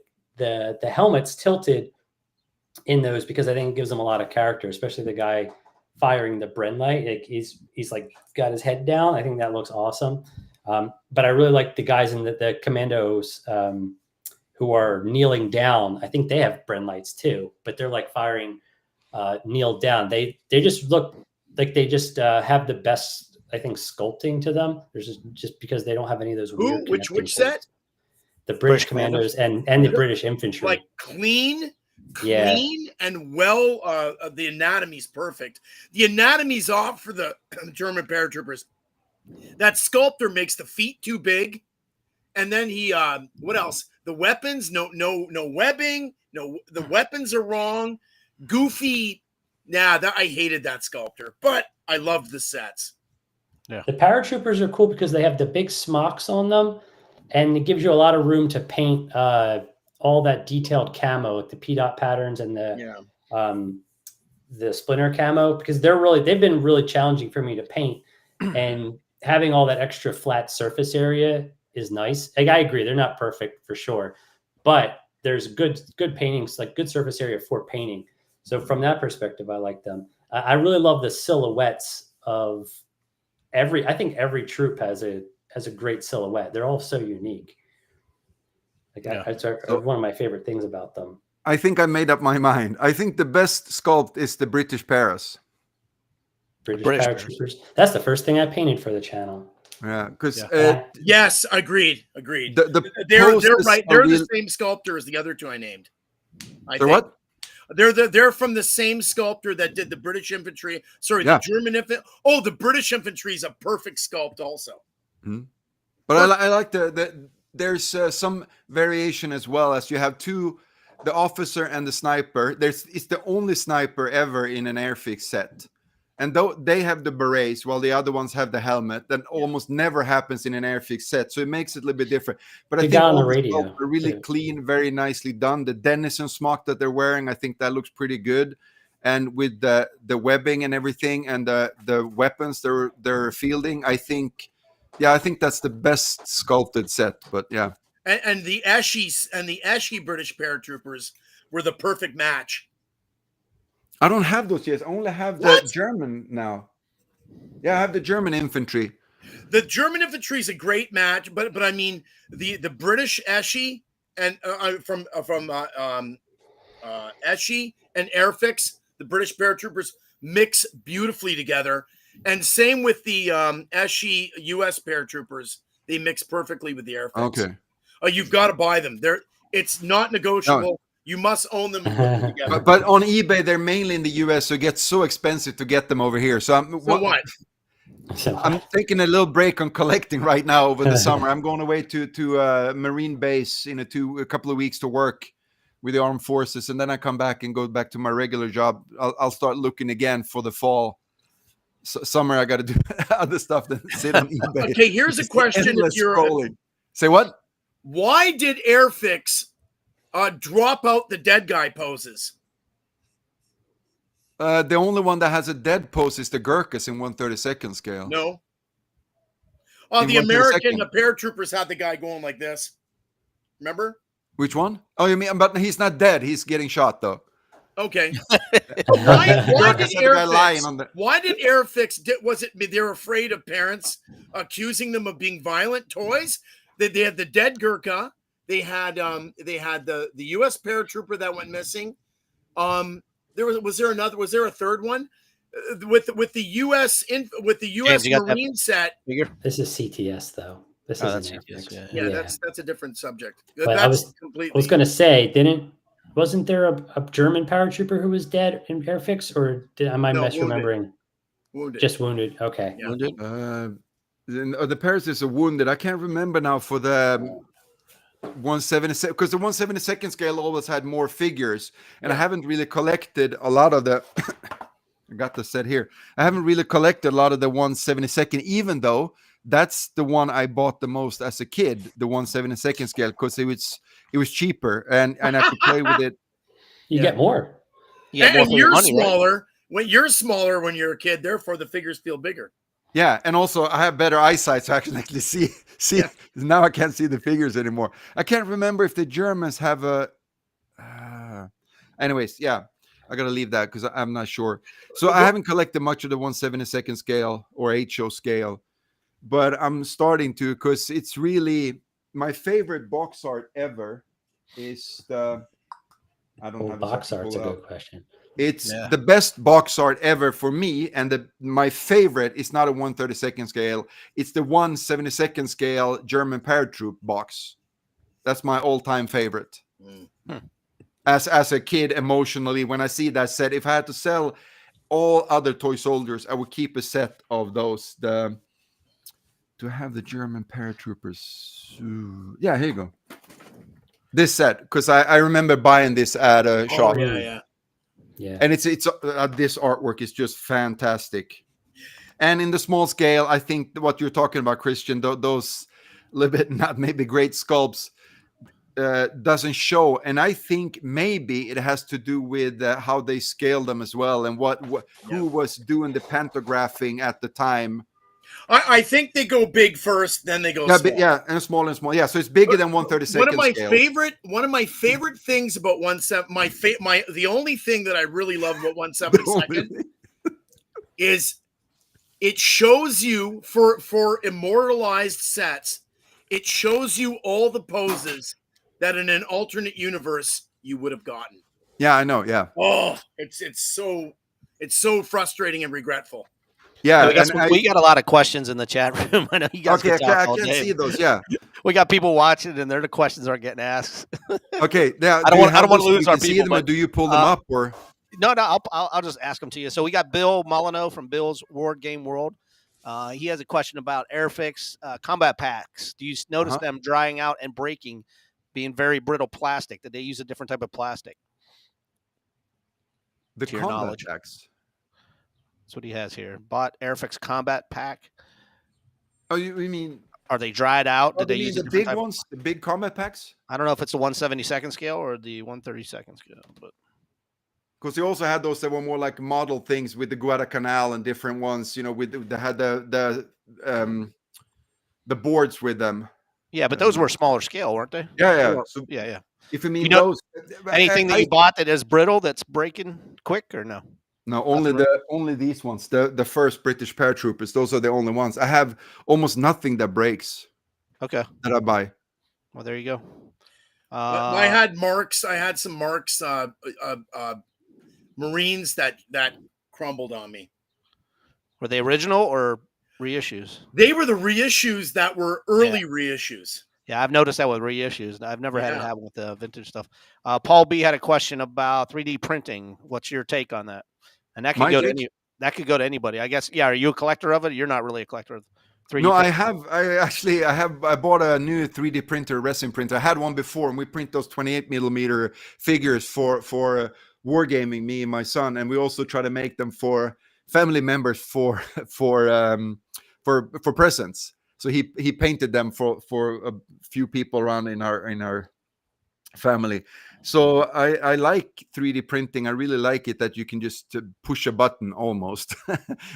helmets tilted in those because I think it gives them a lot of character, especially the guy firing the Bren light. Like he's like got his head down. I think that looks awesome. But I really like the guys in the commandos who are kneeling down. I think they have Bren lights too, but they're like firing kneel down. They just look like they just have the best, I think, sculpting to them. There's just because they don't have any of those weird. Which set? The British commandos and the British infantry. Like clean and well. The anatomy's perfect. The anatomy's off for the German paratroopers. That sculptor makes the feet too big, and then he what else? The weapons, no webbing. No, the weapons are wrong. Goofy. I hated that sculptor, but I loved the sets. Yeah. The paratroopers are cool because they have the big smocks on them, and it gives you a lot of room to paint all that detailed camo, like the P-dot patterns and the splinter camo, because they've been really challenging for me to paint, and having all that extra flat surface area is nice. Like I agree, they're not perfect for sure, but there's good paintings, like good surface area for painting. So from that perspective, I like them. I really love the silhouettes of I think every troop has a great silhouette. They're all so unique. Like it's one of my favorite things about them. I think I made up my mind. I think the best sculpt is the British Paras. British paratroopers. That's the first thing I painted for the channel. Yeah, because yes, agreed. They're right. They're the same sculptor as the other two I named. What? They're from the same sculptor that did the British infantry. Sorry, the German infantry. Oh, the British infantry is a perfect sculpt also. Mm-hmm. But I like there's some variation as well, as you have the officer and the sniper. It's the only sniper ever in an Airfix set. And though they have the berets while the other ones have the helmet, that almost never happens in an Airfix set. So it makes it a little bit different. But I think all the radio are really clean, very nicely done. The Denizen smock that they're wearing, I think that looks pretty good. And with the webbing and everything and the weapons they're fielding, I think that's the best sculpted set. But yeah. And the Eschi British paratroopers were the perfect match. I don't have those yet. I only have the German now. Yeah, I have the German infantry. The German infantry is a great match, but I mean the British Eschi and from Eschi and Airfix, the British paratroopers mix beautifully together, and same with the Eschi US paratroopers. They mix perfectly with the Airfix. Okay. You've got to buy them. It's not negotiable. No. You must own them. Together. But on eBay, they're mainly in the US, so it gets so expensive to get them over here. So what? So I'm taking a little break on collecting right now over the summer. I'm going away to a Marine base in a couple of weeks to work with the armed forces, and then I come back and go back to my regular job. I'll start looking again for the fall. Summer, I got to do other stuff than sit on eBay. Okay, here's a Just question. If endless you're, scrolling. Say what? why did Airfix drop out the dead guy poses? The only one that has a dead pose is the Gurkhas in 1/32nd scale. No. In The 1/32nd. American, the paratroopers had the guy going like this. Remember? Which one? Oh, you mean? But he's not dead. He's getting shot though. Okay. Why Gurkhas did had the guy lying Airfix? on the. Why did Airfix? Was it they're afraid of parents accusing them of being violent toys? They had the dead Gurkha. They had the U.S. paratrooper that went missing. Was there a third one with the U.S. James, you got that Marine set? figure? this is CTS though. This Oh, is that's an CTS, Airfix. Yeah, that's a different subject. But That's I was completely. going to say, wasn't there a German paratrooper who was dead in Airfix, or am I No, misremembering? Wounded. Just wounded. Okay. Yeah. Wounded? The Paris is a wounded. I can't remember now for the 170 because the 172nd scale always had more figures, and I haven't really collected a lot of the. I got the set here. I haven't really collected a lot of the 172nd, even though that's the one I bought the most as a kid, the 172nd scale, because it was cheaper and I could play with it. You get more. Yeah, more And for your you're money, right? smaller. When you're smaller when you're a kid, therefore the figures feel bigger. Yeah, and also I have better eyesight, so I can actually see. Yeah. Now I can't see the figures anymore. I can't remember if the Germans have a. Anyways, yeah, I gotta leave that because I'm not sure. So I haven't collected much of the 172nd scale or HO scale, but I'm starting to because it's really my favorite box art ever. Is the I don't have Box something art's a pulled good up. question. It's Yeah. the best box art ever for me, and my favorite is not a 1/32nd scale. It's the 1/72nd scale German paratroop box. That's my all-time favorite. As a kid, emotionally, when I see that set, if I had to sell all other toy soldiers, I would keep a set of those. To have the German paratroopers. Yeah, here you go. This set, because I remember buying this at a shop. Yeah. Yeah. And it's this artwork is just fantastic. And in the small scale, I think what you're talking about, Christian, those little bit not maybe great sculpts doesn't show. And I think maybe it has to do with how they scale them as well, and who was doing the pantographing at the time. I think they go big first, then they go small. And small and small. Yeah, so it's bigger than 1/32nd One of my scale. favorite things about the only thing that I really love about 1/72 is it shows you for immortalized sets, it shows you all the poses that in an alternate universe you would have gotten. Yeah, I know. Yeah. Oh, it's so frustrating and regretful. Yeah, we got a lot of questions in the chat room. I know you guys. Okay, can talk I all can't day. see those. Yeah. We got people watching, and the questions aren't getting asked. Okay. Now, I don't want to lose our see people. them, or But, do you pull them up, or? No, I'll just ask them to you. So we got Bill Molyneux from Bill's Ward Game World. He has a question about Airfix combat packs. Do you notice them drying out and breaking, being very brittle plastic? Did they use a different type of plastic? The to your combat knowledge. packs. That's what he has here. Bought Airfix combat pack. Oh, you mean? Are they dried out? Did they you use mean a the big type ones, the big combat packs? I don't know if it's the 1/72nd scale or the 1/32nd scale, but Because they also had those that were more like model things with the Guadalcanal and different ones. You know, they had the boards with them. yeah, but those were smaller scale, weren't they? Yeah. So Yeah. if you mean You know, those, Anything that you bought that is brittle that's breaking quick or no? no, only these ones. The first British paratroopers. Those are the only ones. I have almost nothing that breaks Okay. that I buy. Well, there you go. I had marks. I had some marks. Marines that crumbled on me. Were they original or reissues? They were the reissues that were early reissues. Yeah, I've noticed that with reissues. I've never had it happen with the vintage stuff. Paul B had a question about 3D printing. What's your take on that? And that can go to any. that could go to anybody, I guess. Yeah, are you a collector of it? You're not really a collector of 3D. No, I bought a new 3D printer, resin printer. I had one before, and we print those 28 millimeter figures for wargaming, me and my son, and we also try to make them for family members for presents. So he painted them for a few people around in our family. So I like 3D printing. I really like it that you can just push a button almost,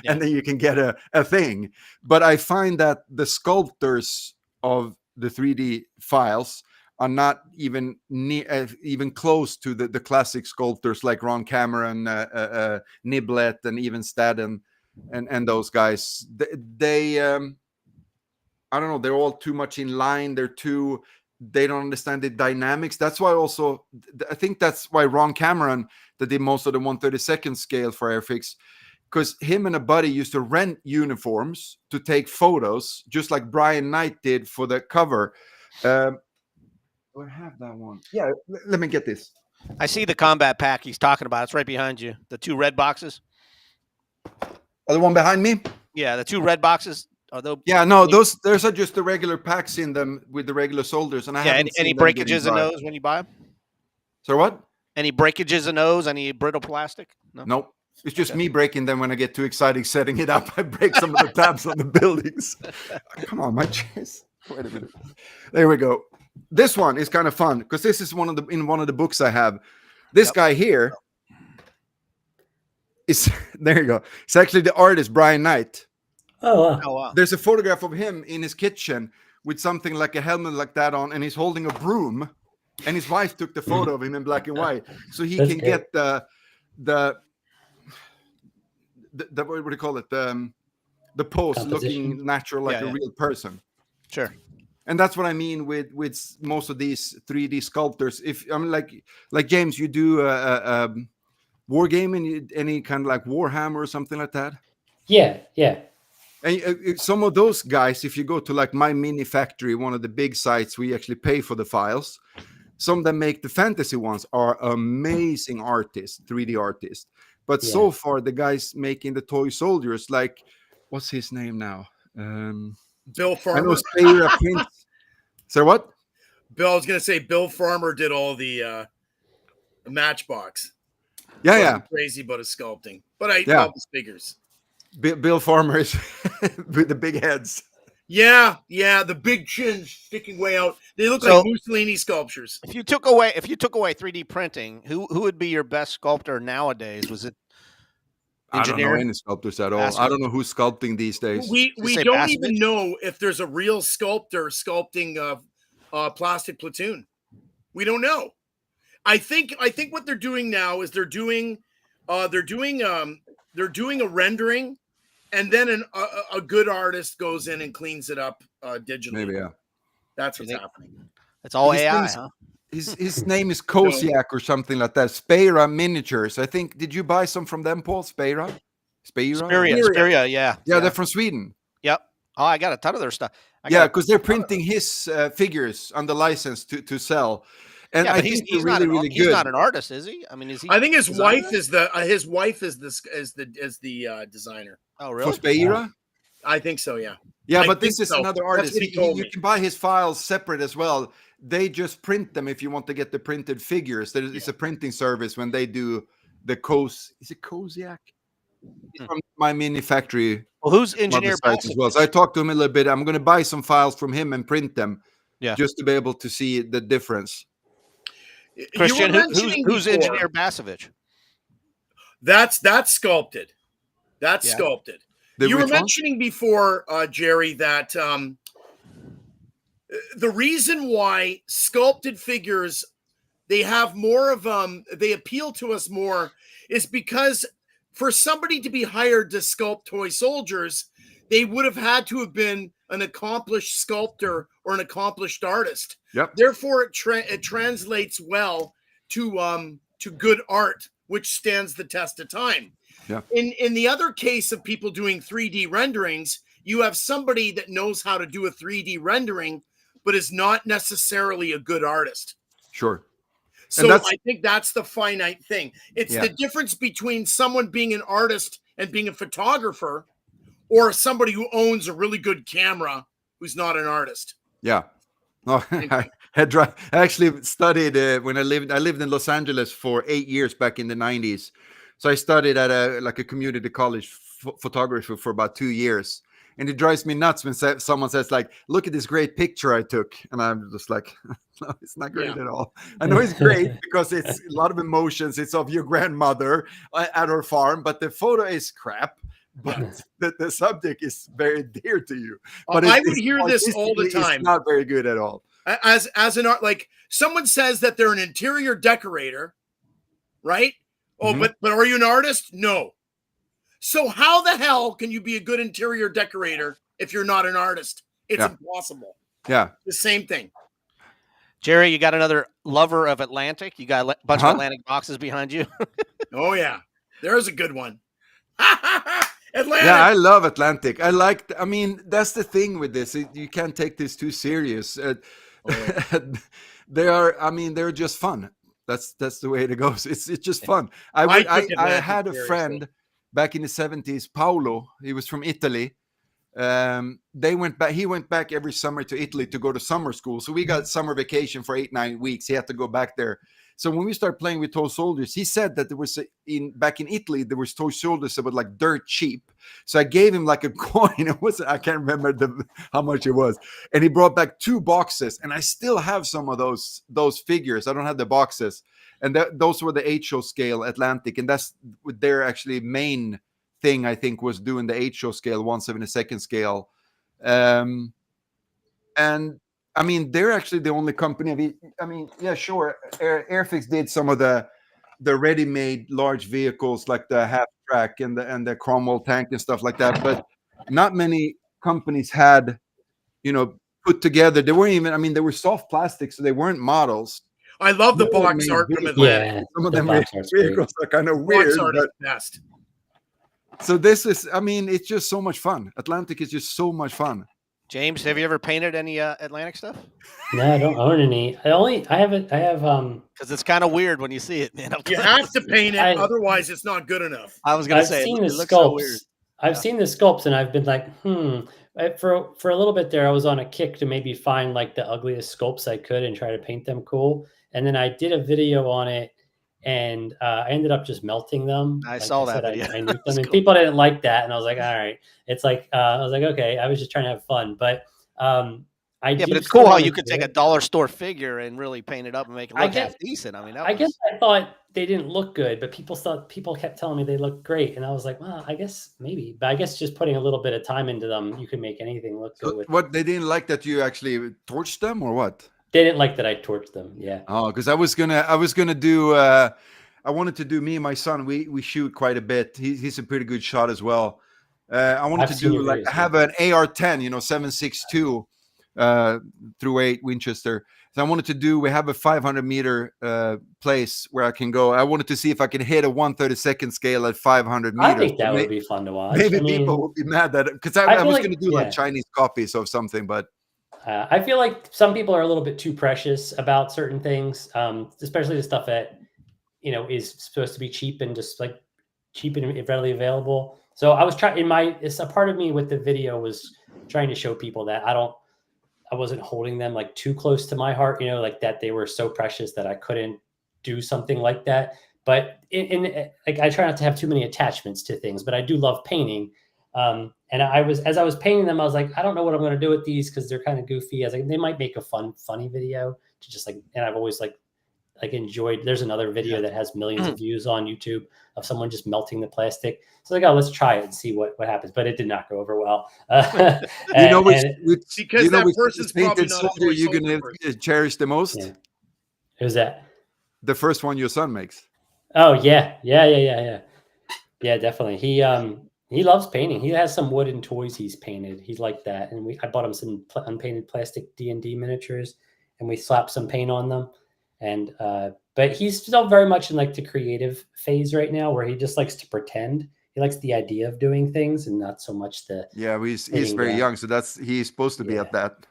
and then you can get a thing. But I find that the sculptors of the 3D files are not even even close to the classic sculptors like Ron Cameron, Niblet, and even Staden, and those guys. They I don't know. They're all too much in line. They don't understand the dynamics. That's why also, I think that's why Ron Cameron that did most of the 1/32nd scale for Airfix, because him and a buddy used to rent uniforms to take photos, just like Brian Knight did for the cover. Do I have that one? Yeah, let me get this. I see the combat pack he's talking about. It's right behind you. The 2 red boxes. The one behind me? Yeah, the 2 red boxes. Yeah, no, those are just the regular packs in them with the regular soldiers, and I haven't any seen them breakages in those when you buy them? So what? Any breakages in those? Any brittle plastic? No. Nope. It's just me breaking them when I get too excited setting it up. I break some of the tabs on the buildings. Come on, my chest. Wait a minute. There we go. This one is kind of fun because this is in one of the books I have. This guy here is there you go. It's actually the artist Brian Knight. Oh, wow. Oh, wow. There's a photograph of him in his kitchen with something like a helmet like that on, and he's holding a broom. And his wife took the photo of him in black and white, so he can get the what do you call it? The pose looking natural, like a real person. Sure. And that's what I mean with most of these 3D sculptors. If I'm like James, you do wargaming, any kind of like Warhammer or something like that. Yeah. And some of those guys, if you go to like My Mini Factory, one of the big sites, we actually pay for the files. Some that make the fantasy ones are amazing artists, 3D artists. But so far, the guys making the toy soldiers, like, what's his name now? Bill Farmer. I know Spira Prince. So what? I was going to say Bill Farmer did all the Matchbox. Yeah. Crazy about his sculpting. But I love his figures. Bill Farmer is with the big heads. Yeah, the big chin sticking way out. They look like Mussolini sculptures. If you took away 3D printing, who would be your best sculptor nowadays? Was it engineer? I don't know any sculptors at all. Bassett? I don't know who's sculpting these days. We don't Bassett? even know if there's a real sculptor sculpting Plastic Platoon. We don't know. I think what they're doing now is they're doing a rendering. And then a good artist goes in and cleans it up digitally. Maybe, yeah. That's what's happening. It's all AI, huh? His name is Koziak or something like that. Spira Miniatures. I think. Did you buy some from them, Paul? Spira, yeah. Yeah, they're from Sweden. Yep. Oh, I got a ton of their stuff. Because they're printing his figures on the license to sell. And I think he's really, really good. He's not an artist, is he? I mean, is he? I think his wife is the designer. Oh, really? For Spira? I think so, yeah. Yeah, but this is another artist. You can buy his files separate as well. They just print them if you want to get the printed figures. It's a printing service when they do the Is it Koziak? He's from My Mini Factory. Well, who's engineer as well? So I talked to him a little bit. I'm going to buy some files from him and print them. Yeah. Just to be able to see the difference. Christian, who's engineer Basovich? That's sculpted. That's sculpted. You were mentioning before, Jerry, that the reason why sculpted figures they have more of they appeal to us more is because for somebody to be hired to sculpt toy soldiers, they would have had to have been an accomplished sculptor or an accomplished artist. Yep. Therefore, it translates well to good art, which stands the test of time. Yeah. In the other case of people doing 3D renderings, you have somebody that knows how to do a 3D rendering, but is not necessarily a good artist. Sure. So I think that's the finite thing. It's the difference between someone being an artist and being a photographer or somebody who owns a really good camera who's not an artist? Yeah. No, I actually studied when I lived in Los Angeles for 8 years back in the 90s. So I studied at a community college photography for about 2 years. And it drives me nuts when someone says, like, look at this great picture I took. And I'm just like, no, it's not great at all. I know it's great because it's a lot of emotions. It's of your grandmother at her farm, but the photo is crap. But the subject is very dear to you. But I would hear this all the time. It's not very good at all. As an art, like someone says that they're an interior decorator, right? Oh, but are you an artist? No. So how the hell can you be a good interior decorator if you're not an artist? It's impossible. Yeah. The same thing. Jerry, you got another lover of Atlantic? You got a bunch of Atlantic boxes behind you? Oh, yeah. There's a good one. Atlantic. Yeah, I love Atlantic. I mean, that's the thing with this. You can't take this too serious. They're just fun. That's the way it goes. It's just fun. I had a friend back in the 70s, Paolo. He was from Italy. He went back every summer to Italy to go to summer school. So we got summer vacation for 8-9 weeks. He had to go back there. So when we started playing with toy soldiers, he said that there was back in Italy, there was toy soldiers that were like dirt cheap. So I gave him like a coin. I can't remember how much it was. And he brought back 2 boxes. And I still have some of those figures. I don't have the boxes. And those were the 8-show scale Atlantic. And that's their actually main thing, I think, was doing the 8-show scale, 1/72 scale. And I mean, they're actually the only company. I mean, yeah, sure. Airfix did some of the ready-made large vehicles like the half track and the Cromwell tank and stuff like that. But not many companies had, put together. They weren't even. I mean, they were soft plastic, so they weren't models. I love the box art from Atlantic. Yeah, some of them vehicles are kind of weird. Box art is best. So this is. I mean, it's just so much fun. Atlantic is just so much fun. James, have you ever painted any Atlantic stuff? No, I don't own any. I have because it's kind of weird when you see it, man. You have to paint it, otherwise it's not good enough. I was gonna say, seen the looks so weird. sculpts. I've seen the sculpts, and I've been like, For a little bit there, I was on a kick to maybe find like the ugliest sculpts I could and try to paint them cool. And then I did a video on it, and I ended up just melting them. I saw that video. I knew them, and people didn't like that, and I was like, all right. It's like I was like, okay, I was just trying to have fun, but but it's cool how you could take a dollar store figure and really paint it up and make it look half decent. I mean, I guess I thought they didn't look good, but people kept telling me they looked great, and I was like, well, I guess maybe, but I guess just putting a little bit of time into them, you can make anything look good. What, they didn't like that you actually torched them, or what? They didn't like that I torched them. Yeah. Oh, because I was gonna do. I wanted to do, me and my son. We shoot quite a bit. He's a pretty good shot as well. I wanted to do like, I have an AR-10, 7.62 .38 Winchester. So I wanted to do. We have a 500 meter place where I can go. I wanted to see if I can hit a 1/32 scale at 500 meters. I think that would be fun to watch. Maybe people would be mad that, because I was going to do like Chinese copies of something, but. I feel like some people are a little bit too precious about certain things, especially the stuff that, is supposed to be cheap and just like cheap and readily available. So I was trying it's a part of me with the video was trying to show people that I wasn't holding them like too close to my heart, like that they were so precious that I couldn't do something like that. But like, I try not to have too many attachments to things, but I do love painting. And as I was painting them, I was like, I don't know what I'm going to do with these because they're kind of goofy. I was like, they might make a funny video to just like, and I've always like enjoyed. There's another video that has millions of views on YouTube of someone just melting the plastic. So like, oh, let's try it and see what happens. But it did not go over well. Because that person's probably not a toy you're going to cherish the most. Yeah. Who's that? The first one your son makes. Oh yeah, definitely. He loves painting. He has some wooden toys he's painted. He's like that. And I bought him some unpainted plastic D&D miniatures, and we slapped some paint on them. And but he's still very much in like the creative phase right now, where he just likes to pretend. He likes the idea of doing things and not so much the. Yeah, he's very young, so he's supposed to be at that.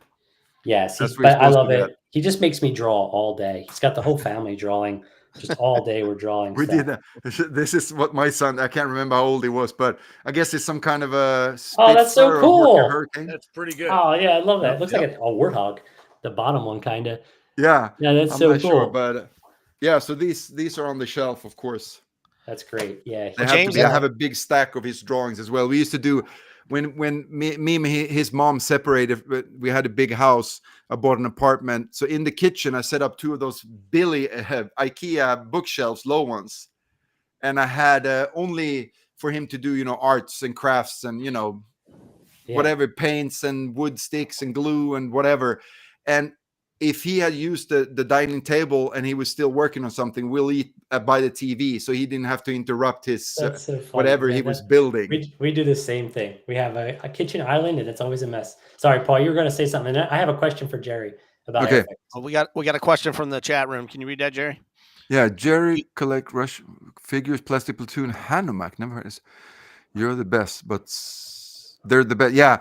Yes, but I love it. He just makes me draw all day. He's got the whole family drawing just all day we're drawing We stuff. did that. This is what my son, I can't remember how old he was, but I guess it's some kind of a Oh, that's so Spitfire or cool. Hurricane. That's pretty good. Oh yeah, I love that. It looks Yep. like a warthog, the bottom one kind of. Yeah. Yeah, that's I'm so not cool. sure, but yeah, so these are on the shelf, of course. That's great. Yeah. They have James, to be. I have a big stack of his drawings as well. We used to do when me and his mom separated. We had a big house. I bought an apartment. So in the kitchen, I set up 2 of those IKEA bookshelves, low ones, and I had only for him to do, arts and crafts and whatever, paints and wood sticks and glue and whatever. And if he had used the dining table and he was still working on something, we'll eat by the TV, so he didn't have to interrupt his So funny, whatever man. he was building. We do the same thing. We have a kitchen island, and it's always a mess. Sorry, Paul, you were going to say something. I have a question for Jerry about Okay. Airfix. Oh, we got a question from the chat room. Can you read that, Jerry? Yeah, Jerry collect Rush figures, Plastic Platoon, Hanumak. Never heard this. You're the best, but they're the best. Yeah,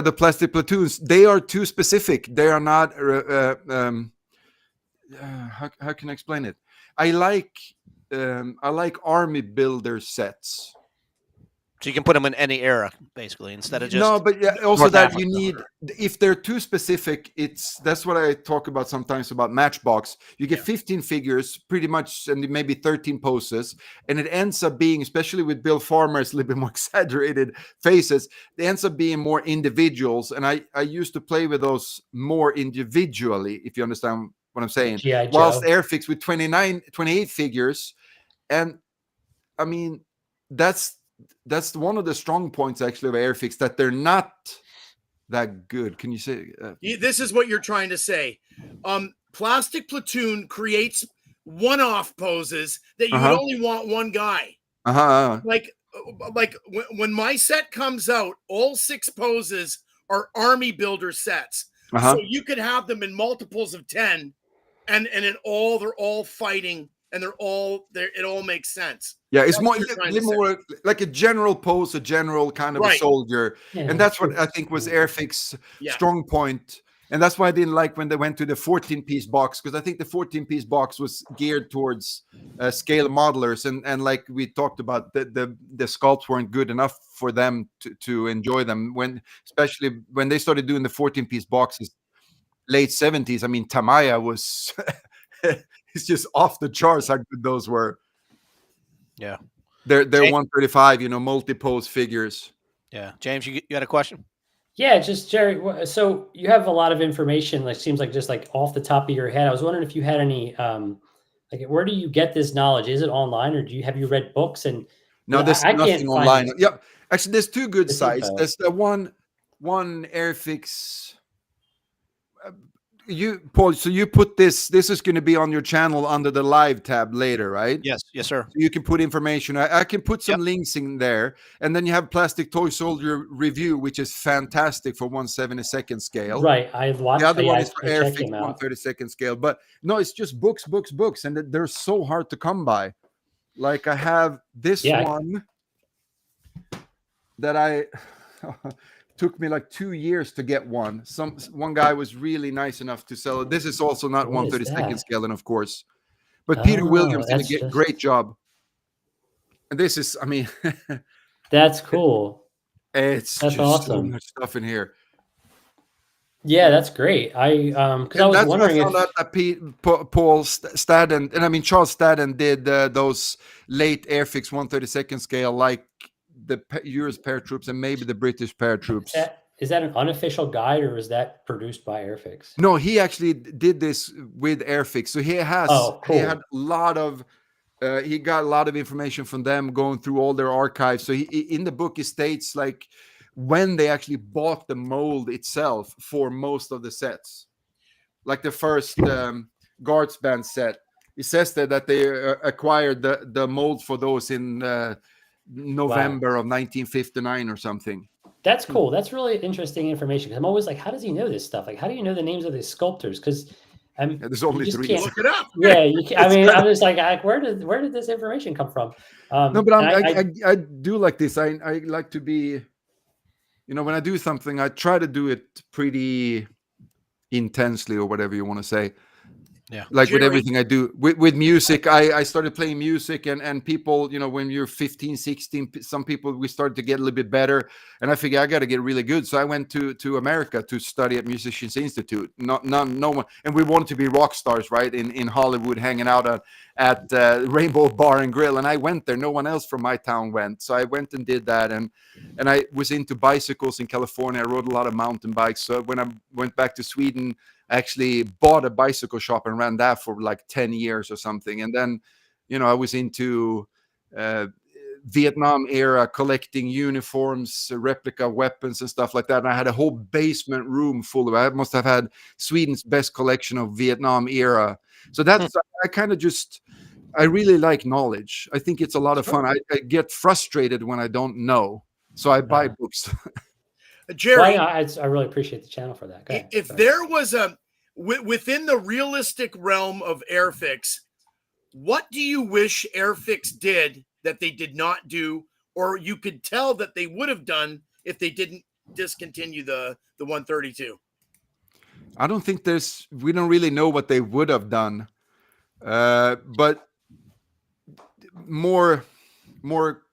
the Plastic Platoons. They are too specific. They are not. How can I explain it? I like army builder sets. So you can put them in any era, basically, instead of just No, but yeah, also North that Africa. you need, if they're too specific, that's what I talk about sometimes about Matchbox. You get 15 figures pretty much, and maybe 13 poses, and it ends up being, especially with Bill Farmer's a little bit more exaggerated faces, it ends up being more individuals. And I used to play with those more individually, if you understand what I'm saying. G.I. Joe. Whilst Airfix with 28 figures, and I mean, that's one of the strong points actually of Airfix, that they're not that good. Can you say This is what you're trying to say. Plastic Platoon creates one-off poses that you would only want one guy. Like when my set comes out, all 6 poses are army builder sets. So you could have them in multiples of 10, and they're all fighting, and they're all there. It all makes sense. Yeah, it's That's more like a general pose, a general kind of a soldier. Yeah, and that's what I think was Airfix's Yeah. strong point. And that's why I didn't like when they went to the 14-piece box, because I think the 14-piece box was geared towards scale modelers. And like we talked about, the sculpts weren't good enough for them to enjoy them. Especially when they started doing the 14-piece boxes, late 70s. I mean, Tamaya was... it's just off the charts how good those were. Yeah. They're 135, multi-pose figures. Yeah. James, you got a question? Yeah, just Jerry. So you have a lot of information, like seems like just like off the top of your head. I was wondering if you had any, like, where do you get this knowledge? Is it online, or have you read books? And No, there's I nothing can't online. find Yep. Actually, there's 2 good sites. info. There's the one Airfix. Paul, so you put this is going to be on your channel under the live tab later, right? Yes, sir. So you can put information. I can put some links in there, and then you have Plastic Toy Soldier review, which is fantastic for 1/72 scale. Right, I've watched. The other one is I for checked Airfix him out. 1/32 scale. But no, it's just books, and they're so hard to come by. Like I have this one that I took me like 2 years to get one. One guy was really nice enough to sell it. This is also not What is 1/32 that? scale, and of course, but Peter Williams did that's a just- great job. And this is, I mean, That's cool. it's That's just so awesome. much stuff in here. Yeah, that's great. Because I was That's wondering when I found out that Paul Stadden, and I mean Charles Stadden, did those late Airfix 1/32 scale, like the US paratroops and maybe the British paratroops. Is that an unofficial guide, or is that produced by Airfix? No, he actually did this with Airfix. So he has he had a lot of he got a lot of information from them, going through all their archives. So in the book, he states like when they actually bought the mold itself for most of the sets, like the first Guards Band set. He says that they acquired the mold for those in November of 1959 or something. That's cool. That's really interesting information. Because I'm always like, how does he know this stuff? Like, how do you know the names of these sculptors? Because there's only 3. Look it up. Yeah, you can't, I mean, I'm just like, where did this information come from? No, but I do like this. I like to be, when I do something, I try to do it pretty intensely, or whatever you want to say. Yeah. Like with Jerry. everything I do with music, I started playing music, and people, when you're 15, 16, some people, we started to get a little bit better, and I figured I got to get really good. So I went to America to study at Musicians Institute. No one, and we wanted to be rock stars, right? In Hollywood, hanging out at Rainbow Bar and Grill, and I went there. No one else from my town went, so I went and did that, and I was into bicycles in California. I rode a lot of mountain bikes. So when I went back to Sweden, I actually bought a bicycle shop and ran that for like 10 years or something. And then, I was into Vietnam era collecting uniforms, replica weapons and stuff like that. And I had a whole basement room full of, I must have had Sweden's best collection of Vietnam era. So that's, I really like knowledge. I think it's a lot of fun. I get frustrated when I don't know. So I buy books. Jerry, well, I really appreciate the channel for that. Go ahead. if Sorry. there was within the realistic realm of Airfix, what do you wish Airfix did that they did not do, or you could tell that they would have done if they didn't discontinue the 132? I don't think we don't really know what they would have done, but more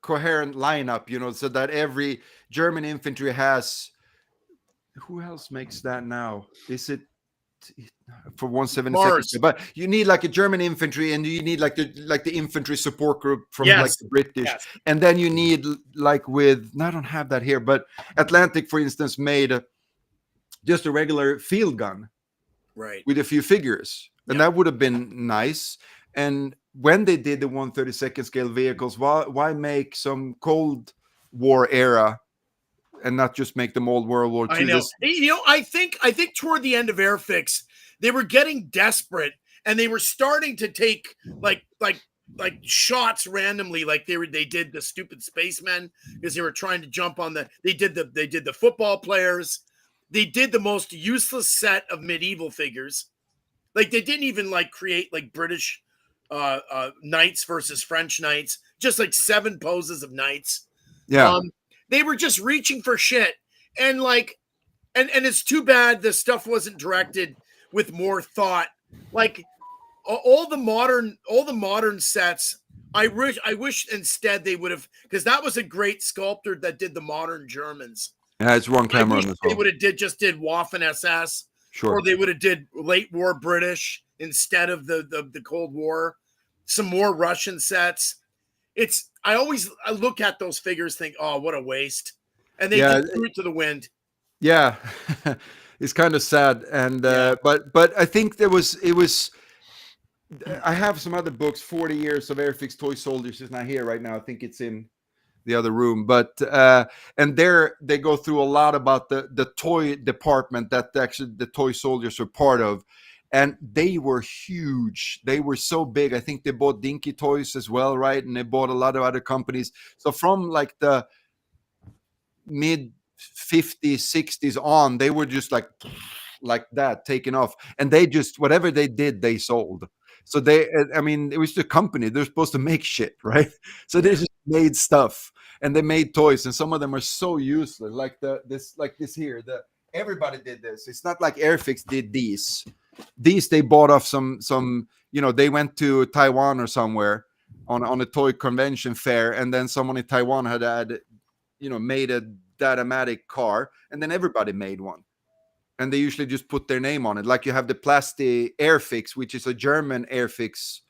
coherent lineup, so that every German infantry has. Who else makes that now? Is it for 172? But you need like a German infantry, and you need like the infantry support group from like the British, and then you need like I don't have that here, but Atlantic, for instance, made just a regular field gun, right, with a few figures, and that would have been nice. And when they did the 132nd scale vehicles, why make some Cold War era and not just make them old World War II? I know. I think toward the end of Airfix, they were getting desperate, and they were starting to take like shots randomly, like they did the stupid spacemen, because they were trying to jump on they did the football players. They did the most useless set of medieval figures. Like they didn't even like create like British knights versus French knights, just like 7 poses of knights. Yeah. They were just reaching for shit, and and it's too bad the stuff wasn't directed with more thought. Like all the modern sets, I wish instead they would have, because that was a great sculptor that did the modern Germans. Yeah, it's Ron Cameron. They would have did Waffen SS, sure, or they would have did late war British instead of the Cold War. Some more Russian sets. I look at those figures, think, oh, what a waste, and they just threw it to the wind. Yeah, it's kind of sad, and but I think it was. I have some other books. 40 years of Airfix toy soldiers is not here right now. I think it's in the other room, but and they go through a lot about the toy department that actually the toy soldiers were part of. And they were huge. They were so big. I think they bought Dinky Toys as well, right? And they bought a lot of other companies. So from like the mid 50s, 60s on, they were just like that, taking off. And they just, whatever they did, they sold. So it was the company. They're supposed to make shit, right? So they just made stuff, and they made toys. And some of them are so useless. Like this here. Everybody did this. It's not like Airfix did these. These they bought off some they went to Taiwan or somewhere on a toy convention fair, and then someone in Taiwan had made a Datomatic car, and then everybody made one, and they usually just put their name on it. Like you have the Plasti Airfix, which is a German Airfix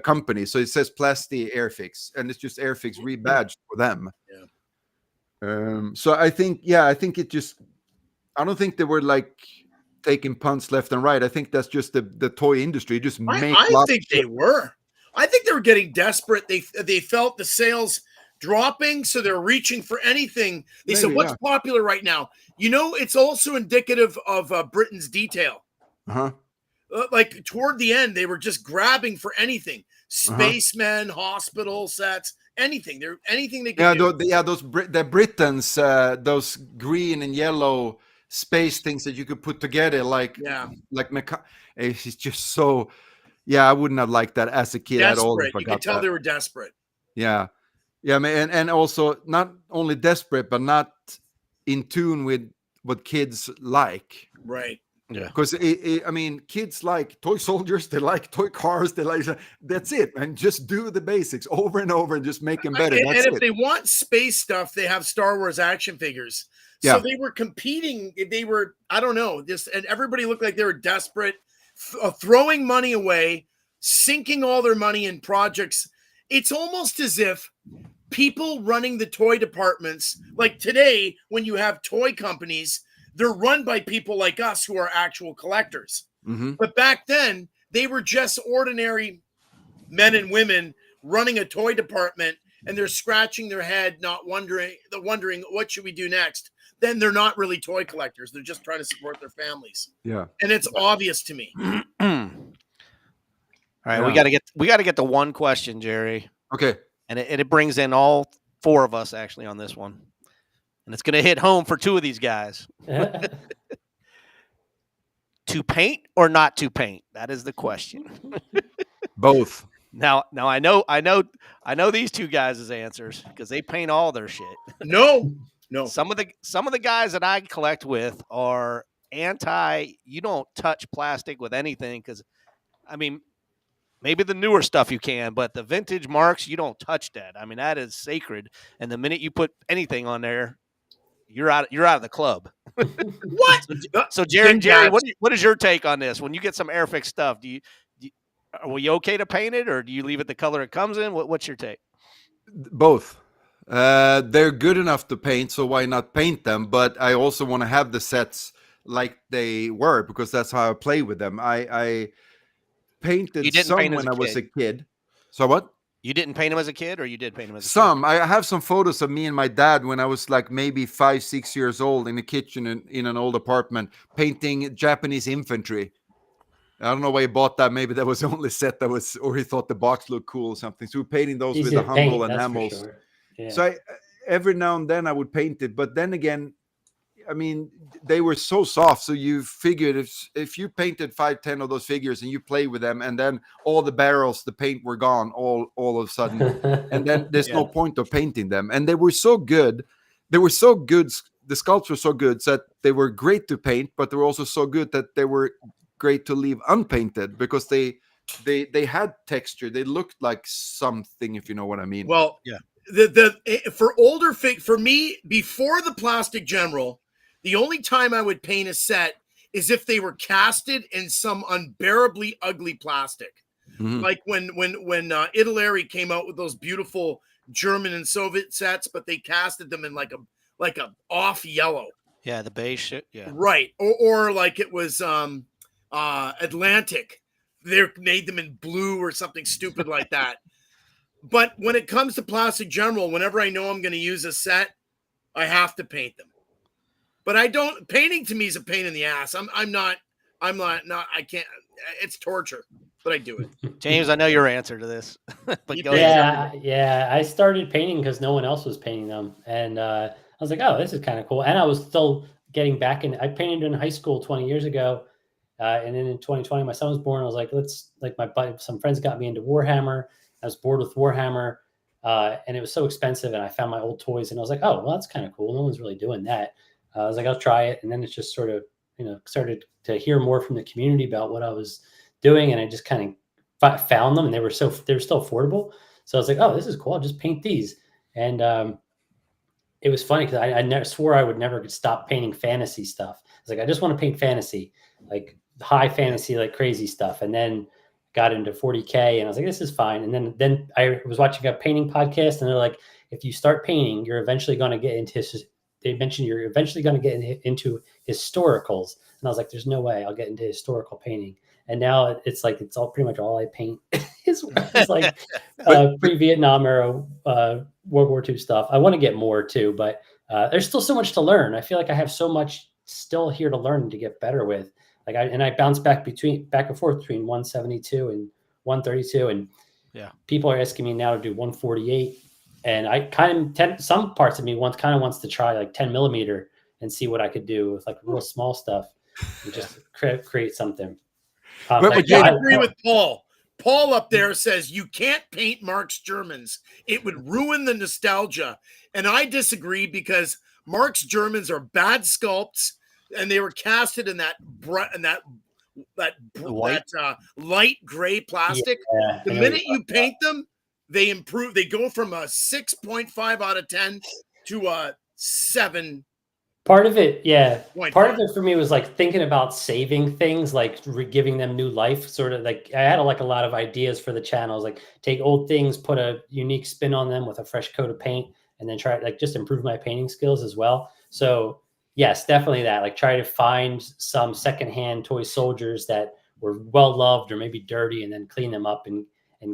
company, so it says Plasti Airfix, and it's just Airfix rebadged for them. So I think it just, I don't think they were like taking punts left and right. I think that's just the toy industry. Just I think they were. I think they were getting desperate. They felt the sales dropping, so they're reaching for anything. They said, "What's popular right now?" It's also indicative of Britain's detail. Like toward the end, they were just grabbing for anything: spacemen, hospital sets, anything. Anything they could do. The Britons, those green and yellow space things that you could put together, it's just so. I wouldn't have liked that as a kid desperate. At all. You could tell they were desperate. Yeah, man, and also not only desperate, but not in tune with what kids like. Right. Yeah. Because I mean, kids like toy soldiers, they like toy cars, they like that's it, and just do the basics over and over and just make them better. And That's if it. they want space stuff, they have Star Wars action figures. So Yeah. they were competing. They were, I don't know, just, and everybody looked like they were desperate, throwing money away, sinking all their money in projects. It's almost as if people running the toy departments, like today, when you have toy companies, they're run by people like us who are actual collectors. Mm-hmm. But back then, they were just ordinary men and women running a toy department, and they're scratching their head, not wondering what should we do next. Then they're not really toy collectors. They're just trying to support their families. Yeah. And it's obvious to me. All right, Yeah. we got to get to one question, Jerry, Okay. and it brings in all four of us actually on this one, and it's going to hit home for two of these guys. To paint or not to paint? That is the question. Both. Now I know these two guys' answers because they paint all their shit. No. Some of the guys that I collect with are anti. You don't touch plastic with anything because, I mean, maybe the newer stuff you can, but the vintage marks, you don't touch that. I mean, that is sacred. And the minute you put anything on there, you're out of the club. What? So Jerry, what is your take on this? When you get some Airfix stuff, are we okay to paint it, or do you leave it the color it comes in? What's your take? Both. They're good enough to paint, so why not paint them? But I also want to have the sets like they were because that's how I play with them. I painted some when I was a kid. So what? You didn't paint them as a kid, or you did paint them as a Some. kid? I have some photos of me and my dad when I was like maybe 5-6 years old in the kitchen in an old apartment painting Japanese infantry. I don't know why he bought that. Maybe that was the only set that was, or he thought the box looked cool or something. So we're painting those with the humble enamels. Sure. Yeah. So every now and then I would paint it, but then again, I mean, they were so soft. So you figured if you painted 5-10 of those figures and you play with them, and then all the barrels, the paint were gone all of a sudden, and then there's no point of painting them. And they were so good. They were so good. The sculpts were so good that they were great to paint, but they were also so good that they were great to leave unpainted because they had texture. They looked like something, if you know what I mean. Well, yeah. For older for me, before the Plastic General, the only time I would paint a set is if they were casted in some unbearably ugly plastic. Mhm. Like when Italeri came out with those beautiful German and Soviet sets, but they casted them in like a off yellow. Yeah, the beige shit. Yeah. Right. Or like it was Atlantic. They made them in blue or something stupid like that. But when it comes to Plastic General, whenever I know I'm going to use a set, I have to paint them. But I don't. Painting to me is a pain in the ass. I'm not. I can't. It's torture, but I do it. James, I know your answer to this. But go ahead. Yeah. I started painting because no one else was painting them, and I was like, "Oh, this is kind of cool." And I was still getting back in. I painted in high school 20 years ago, and then in 2020, my son was born. I was like, some friends got me into Warhammer. I was bored with Warhammer, and it was so expensive. And I found my old toys, and I was like, "Oh, well, that's kind of cool. No one's really doing that." I was like, I'll try it. And then it's just sort of, started to hear more from the community about what I was doing. And I just kind of found them, and they were still affordable. So I was like, oh, this is cool. I'll just paint these. And it was funny because I never swore I would never stop painting fantasy stuff. I was like, I just want to paint fantasy, like high fantasy, like crazy stuff. And then got into 40K, and I was like, this is fine. And then I was watching a painting podcast, and they're like, if you start painting, you're eventually going to get into they mentioned you're eventually going to get into historicals. And I was like, there's no way I'll get into historical painting. And now it's like, it's all pretty much all I paint is like pre-Vietnam era World War II stuff. I want to get more too, but there's still so much to learn. I feel like I have so much still here to learn to get better with. Like I bounce back and forth between 172 and 132. And people are asking me now to do 148. And I some parts of me wants to try like 10 millimeter and see what I could do with like real small stuff and just create something. I agree with Paul. Paul up there says you can't paint Mark's Germans. It would ruin the nostalgia. And I disagree because Mark's Germans are bad sculpts. and they were casted in that White? light gray plastic. Yeah, The I know minute you're you paint them, they improve. They go from a 6.5 out of 10 to a 7. part of it, yeah. Point Part five. of it for me was like thinking about saving things, like giving them new life. Sort of like I had like a lot of ideas for the channels, like take old things, put a unique spin on them with a fresh coat of paint, and then try like just improve my painting skills as well. So yes, definitely that. Like try to find some secondhand toy soldiers that were well loved or maybe dirty, and then clean them up and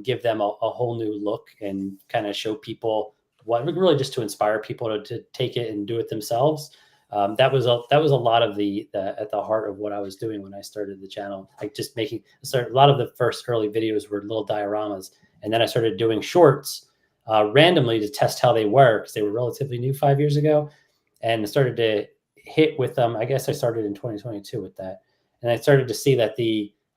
give them a whole new look and kind of show people what really just to inspire people to take it and do it themselves. That was a lot of the at the heart of what I was doing when I started the channel. Like just a lot of the first early videos were little dioramas, and then I started doing shorts randomly to test how they were because they were relatively new 5 years ago, and started to hit with them. I guess I started in 2022 with that, and I started to see that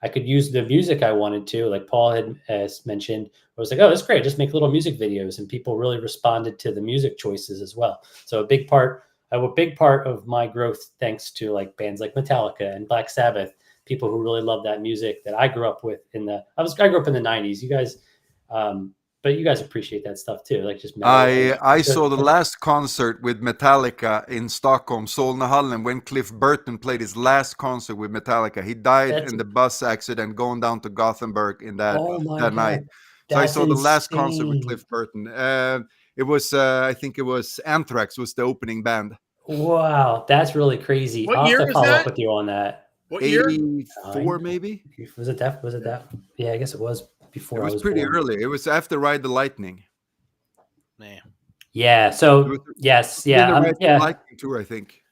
I could use the music I wanted to, like Paul has mentioned. I was like, oh, that's great. Just make little music videos, and people really responded to the music choices as well. So a big part of my growth, thanks to like bands like Metallica and Black Sabbath, people who really love that music that I grew up with I grew up in the 90s. You guys, but you guys appreciate that stuff too. Like just I saw the last concert with Metallica in Stockholm, Solnahallen, when Cliff Burton played his last concert with Metallica. He died in the bus accident going down to Gothenburg in that night. So I saw the last concert with Cliff Burton. It was, I think it was Anthrax was the opening band. Wow, that's really crazy. What I'll year have to was follow that? up with you on that. What year? 84 maybe? Was it that? Yeah, I guess it was before. It was I was pretty born. early. It was after Ride the Lightning. Man. Yeah. So yes, yeah, Lightning tour, I think.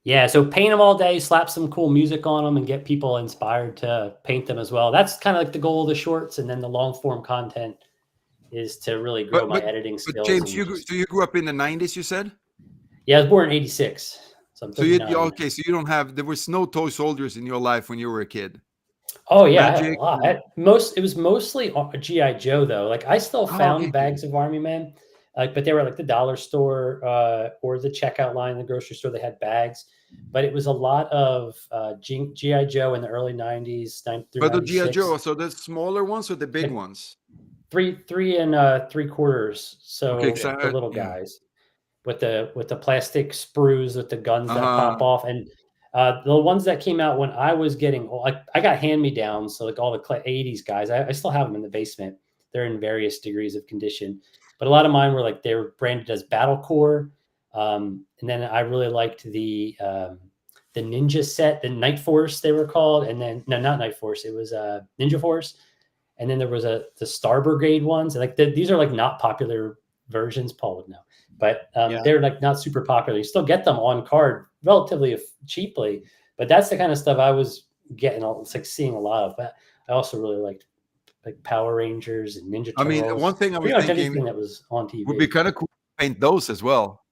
Yeah. So paint them all day, slap some cool music on them, and get people inspired to paint them as well. That's kind of like the goal of the shorts, and then the long form content is to really grow my editing skills. James, you grew up in the 90s, you said? Yeah, I was born in 86. So I'm 39. Okay, so you don't have, there was no toy soldiers in your life when you were a kid. Oh yeah, I had a lot. It was mostly GI Joe though. Like I still found bags of Army Men, but they were like the dollar store or the checkout line in the grocery store. They had bags, but it was a lot of GI Joe in the early 90s. But the GI Joe, so the smaller ones or the big ones? 3 3/4. So the little guys with the plastic sprues with the guns that pop off, and the ones that came out when I was getting old, I got hand-me-downs, so like all the 80s guys, I still have them in the basement. They're in various degrees of condition, but a lot of mine were like they were branded as Battle Core, and then I really liked the Ninja set, the Night Force they were called, and then no, not Night Force, it was Ninja Force. And then there was the Star Brigade ones. Like these are like not popular versions. Paul would know, but they're like not super popular. You still get them on card relatively cheaply, but that's the kind of stuff I was getting. It's like seeing a lot of. But I also really liked like Power Rangers and Ninja Turtles. I mean, one thing I was thinking anything that was on TV would be kind of cool to paint those as well.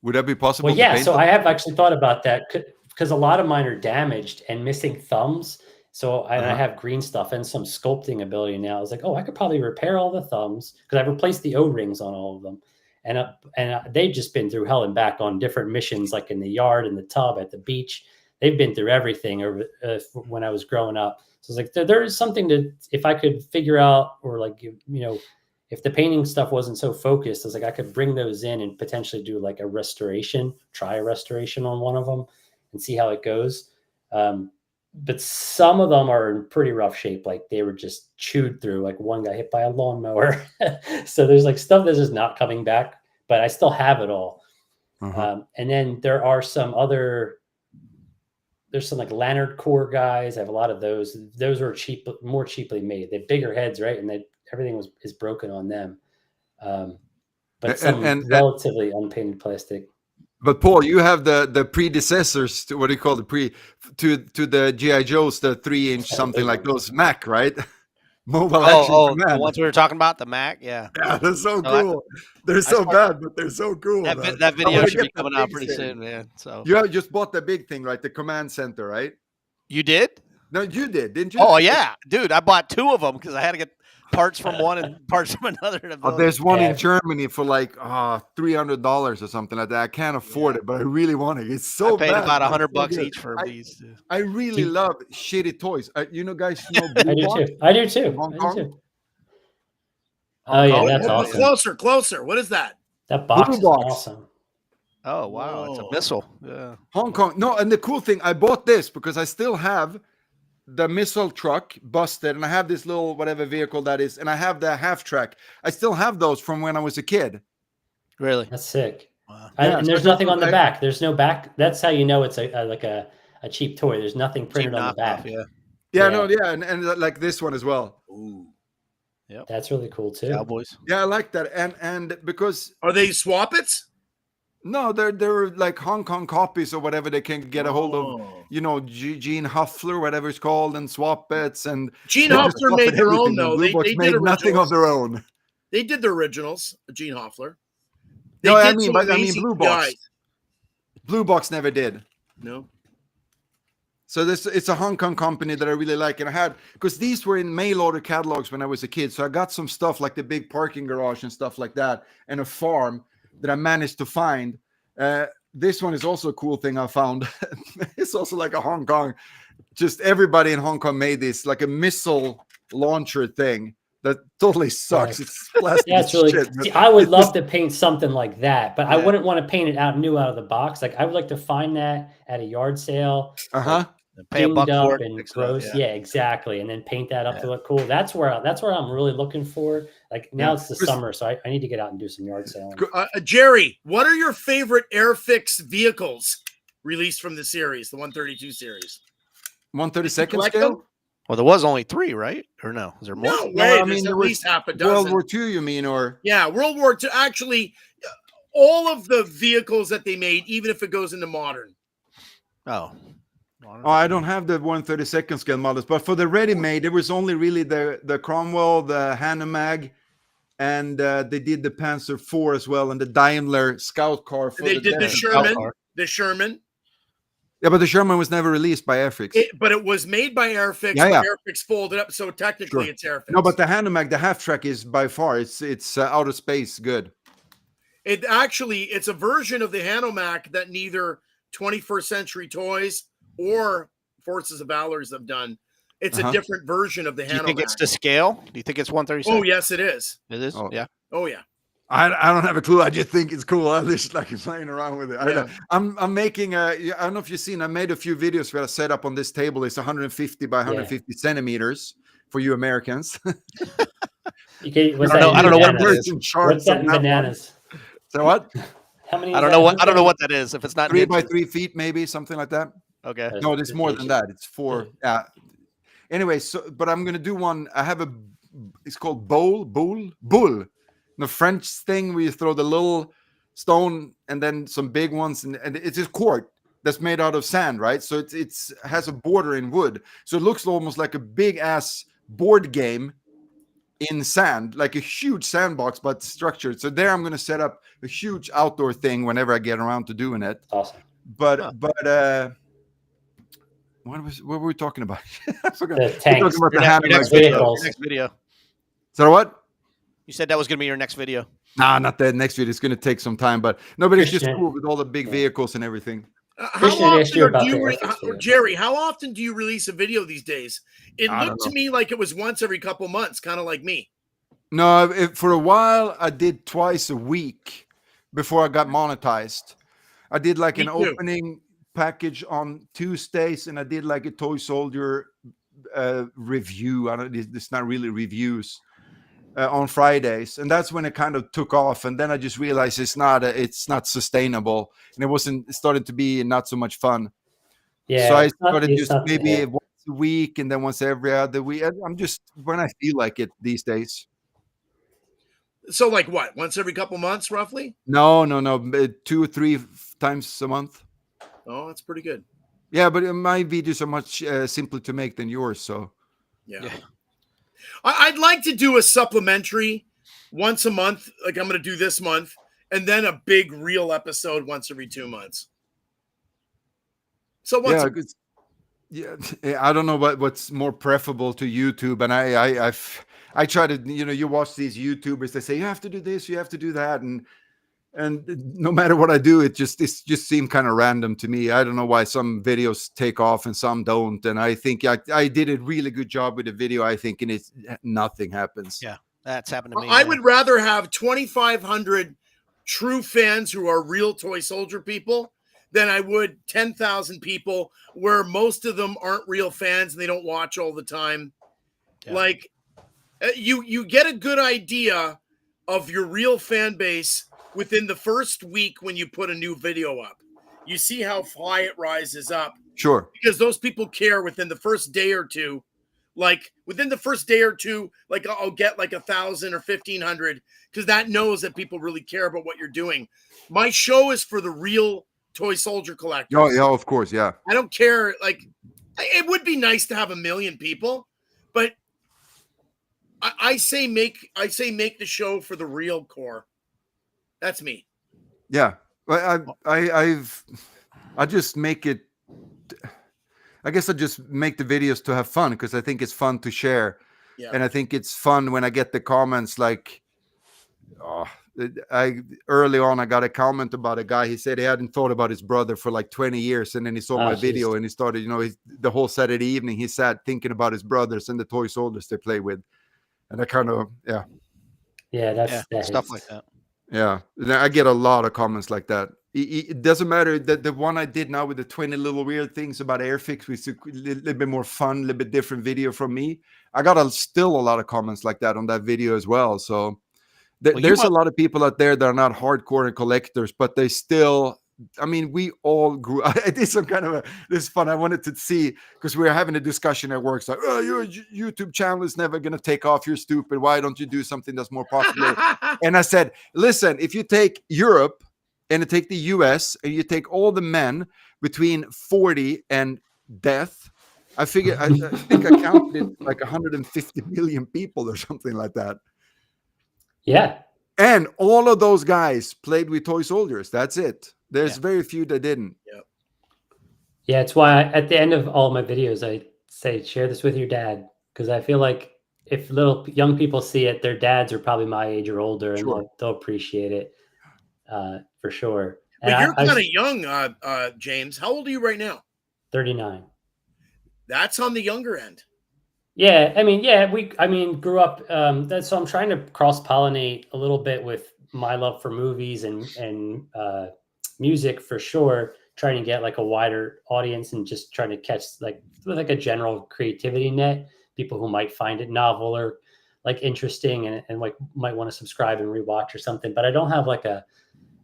Would that be possible? Well, yeah. So I have actually thought about that because a lot of mine are damaged and missing thumbs. So I have green stuff and some sculpting ability now. I was like, oh, I could probably repair all the thumbs because I've replaced the O-rings on all of them. And they've just been through hell and back on different missions, like in the yard, in the tub, at the beach. They've been through everything over when I was growing up. So it's like there is something to, if I could figure out, or like, if the painting stuff wasn't so focused, I was like, I could bring those in and potentially do like try a restoration on one of them and see how it goes. But some of them are in pretty rough shape. Like they were just chewed through. Like one got hit by a lawnmower. So there's like stuff that's just not coming back, but I still have it all. And then there are there's some like Lantern Core guys. I have a lot of those. Those are more cheaply made. They have bigger heads, right? And everything is broken on them. But some relatively unpainted plastic. But Paul, you have the predecessors to what do you call to the GI Joes, the 3-inch something like those Mac, right? Mobile Action Command. The ones we were talking about, the Mac, yeah. Yeah, they're so cool. They're so bad, but they're so cool. That video should be coming out pretty soon, man. So you just bought the big thing, right? The command center, right? You did? No, you did, didn't you? Oh yeah, dude, I bought 2 of them because I had to get parts from one and parts from another. To Oh, build there's it. one Yeah. in Germany for like $300 or something like that. I can't afford it, but I really want it. It's so I paid bad. about but it's so $100 good. each for these. I really Do- love shitty toys. You know, guys know I Blue do Box? too. I do too. Hong I do Kong? too. Hong Oh yeah, Kong? that's yeah, awesome. Closer. What is that? That box is Box. awesome. Oh wow, it's a Whoa. missile. Yeah. Hong Kong. No, and the cool thing, I bought this because I still have the missile truck busted, and I have this little whatever vehicle that is, and I have the half track. I still have those from when I was a kid. Really? That's sick. Wow. Yeah, And so there's this nothing was on the like- back. There's no back. That's how you know it's like a cheap toy. There's nothing Cheap printed on the knockoff, back. yeah. Yeah, Yeah. no, yeah, and like this one as well. Ooh. That's really cool too. Cowboys. Yeah, I like that, and because Are they swap-its? no, they're like Hong Kong copies or whatever they can get a hold of. Oh. You know, Gene Huffler, whatever it's called, and swap bets, and Gene they just Hoffler swap made it their own everything, and though. Blue They Box did made nothing of originals. their own. They did the originals. Gene Hoffler. No, I did mean, some but I mean amazing Blue Box. guys. Blue Box never did. No. So it's a Hong Kong company that I really like, and I had because these were in mail order catalogs when I was a kid. So I got some stuff like the big parking garage and stuff like that, and a farm that I managed to find. This one is also a cool thing I found. It's also like a Hong Kong. Just everybody in Hong Kong made this like a missile launcher thing that totally sucks. Right. It's plastic. Yeah, it's really. shit, but See, I would it's love just- to paint something like that, but I Yeah. wouldn't want to paint it out of the box. Like I would like to find that at a yard sale, Uh-huh. Pay a buck dinged for up it. and fix it up, gross. Yeah. exactly. And then paint that up Yeah. to look cool. That's where I'm really looking for. Like now Yeah. it's the Chris- summer, so I need to get out and do some yard selling. Jerry, what are your favorite Airfix vehicles released from the series, the 132 series? 132nd Collect scale. them? Well, there was only 3, right? Or no? Is there more? No way. No, I There's mean, at there was least half a dozen. World War II, you mean, or Yeah, World War II. Actually, all of the vehicles that they made, even if it goes into modern. Oh. oh, I don't have the 132nd scale models, but for the ready-made, there was only really the Cromwell, the Hanomag, and they did the Panzer IV as well, and the Daimler Scout car. For They did the Desert. Sherman. car. The Sherman. Yeah, but the Sherman was never released by Airfix. But it was made by Airfix. Yeah, yeah. But Airfix folded up, so technically Sure. it's Airfix. No, but the Hanomag, the half track, is by far it's outer space good. It's a version of the Hanomag that neither 21st Century Toys or Forces of Valors have done. It's a different version of the Do you think it's Hanomag. to scale? Do you think it's 136? Oh, yes, it is. It is? Oh. Yeah. Oh, yeah. I don't have a clue. I just think it's cool. I just like playing around with it. Yeah. I'm making I don't know if you've seen. I made a few videos where I set up on this table. It's 150 by 150 centimeters for you Americans. You can, what's I don't that know in what bananas? it is. What's that in bananas? So what? How many? I is don't that? know what I don't know what that is. If it's not 3 in by inches. 3 feet, maybe something like that. Okay. No, it's more than inches. that. It's 4. Yeah. Anyway, so but I'm gonna do one. I have a. It's called bull. The French thing where you throw the little stone and then some big ones, and it's a court that's made out of sand, right? So it's has a border in wood, so it looks almost like a big ass board game in sand, like a huge sandbox, but structured. So there, I'm going to set up a huge outdoor thing whenever I get around to doing it. Awesome. But Huh. what were we talking about? I forgot. The We're tanks. talking about the Your Hanomag next video. vehicles. Your next video. So what? You said that was going to be your next video. Nah, not that next video. It's going to take some time, but no, but it's just Christian. cool with all the big vehicles and everything. How Christian asked you often about do the you Airfix video. Jerry, how often do you release a video these days? It I don't looked to me like it was once every couple months, kind of like me. No, for a while I did twice a week before I got monetized. I did like Me an too. opening package on Tuesdays, and I did like a Toy Soldier review. I don't. It's not really reviews on Fridays, and that's when it kind of took off. And then I just realized it's not sustainable, and it started to be not so much fun. Yeah. So I it's not- started it's just not- maybe yeah. once a week, and then once every other week. I'm just when I feel like it these days. So, like what? Once every couple months, roughly? No, 2 or 3 times a month. Oh, that's pretty good. Yeah, but my videos are much simpler to make than yours. So Yeah. Yeah. I'd like to do a supplementary once a month, like I'm going to do this month, and then a big real episode once every 2 months. So once yeah, a- 'cause- yeah, I don't know what's more preferable to YouTube, and I try to, you watch these YouTubers, they say you have to do this, you have to do that, and no matter what I do, it just seemed kind of random to me. I don't know why some videos take off and some don't, and I think I did a really good job with the video, I think, and nothing happens. Yeah, that's happened to me. I would rather have 2,500 true fans who are real toy soldier people than I would 10,000 people where most of them aren't real fans and they don't watch all the time. Yeah. Like you get a good idea of your real fan base within the first week when you put a new video up. You see how high it rises up. Sure. Because those people care within the first day or two. Like within the first day or two, like I'll get like 1,000 or 1,500 because that knows that people really care about what you're doing. My show is for the real toy soldier collectors. Oh, yeah, of course, yeah. I don't care. Like, it would be nice to have 1 million people, but I say make the show for the real core. That's me. Yeah, I just make it. I guess I just make the videos to have fun because I think it's fun to share, and I think it's fun when I get the comments like, early on I got a comment about a guy. He said he hadn't thought about his brother for like 20 years, and then he saw my video and he started, the whole Saturday evening he sat thinking about his brothers and the toy soldiers they play with, and I kind of that's stuff like that. Yeah, I get a lot of comments like that. It doesn't matter that the one I did now with the 20 little weird things about Airfix, which is a little bit more fun, a little bit different video from me. I got still a lot of comments like that on that video as well. So there's a lot of people out there that are not hardcore collectors, but they still. I mean, we all grew. I did some kind of this is fun. I wanted to see because we were having a discussion at work. It's like, oh, your YouTube channel is never going to take off. You're stupid. Why don't you do something that's more popular? And I said, listen, if you take Europe and you take the US and you take all the men between 40 and death, I think I counted like 150 million people or something like that. Yeah. And all of those guys played with toy soldiers. That's it. There's very few that didn't. Yeah, it's why at the end of all my videos, I say, share this with your dad. Because I feel like if young people see it, their dads are probably my age or older, and they'll appreciate it for sure. But and you're kind of young, James. How old are you right now? 39. That's on the younger end. Yeah, I mean, grew up. So I'm trying to cross-pollinate a little bit with my love for movies and music for sure, trying to get like a wider audience and just trying to catch like a general creativity net, people who might find it novel or like interesting and like might want to subscribe and rewatch or something. But I don't have like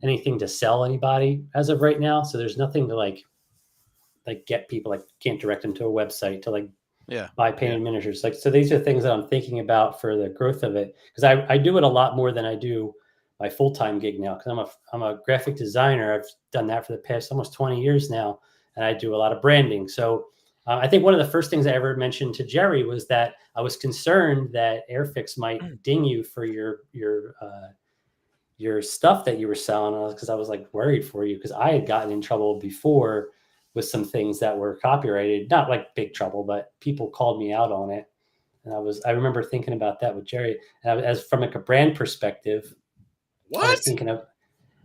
anything to sell anybody as of right now. So there's nothing to like get people, like can't direct them to a website to like buy painted miniatures. Like, so these are things that I'm thinking about for the growth of it. Cause I do it a lot more than I do my full-time gig now. Cause I'm a graphic designer. I've done that for the past almost 20 years now. And I do a lot of branding. So I think one of the first things I ever mentioned to Jerry was that I was concerned that Airfix might ding you for your stuff that you were selling. Because I was like worried for you because I had gotten in trouble before with some things that were copyrighted, not like big trouble, but people called me out on it. And I remember thinking about that with Jerry. And as from like a brand perspective, I was thinking of,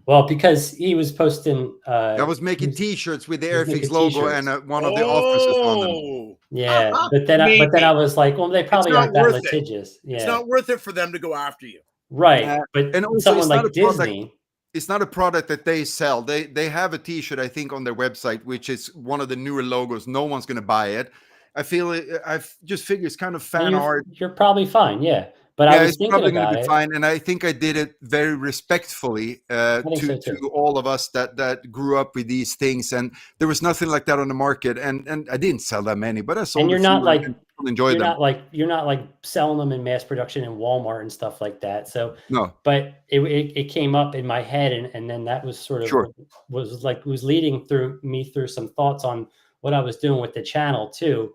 well, because he was posting. I was making T-shirts with the Airfix logo and one of the officers on them. Yeah, but then I was like, well, they probably aren't that litigious. Yeah, it's not worth it for them to go after you, right? But and also someone like Disney. It's not a product that they sell. They have a T-shirt, I think, on their website, which is one of the newer logos. No one's going to buy it. I feel it. I just figure it's kind of fan art. You're probably fine, yeah. But I was thinking probably about be fine, and I think I did it very respectfully to all of us that grew up with these things. And there was nothing like that on the market, and I didn't sell that many, but I sold. And you're not like enjoy them. You're not like selling them in mass production in Walmart and stuff like that. So no, but it came up in my head, and then that was sort of was leading through some thoughts on what I was doing with the channel too,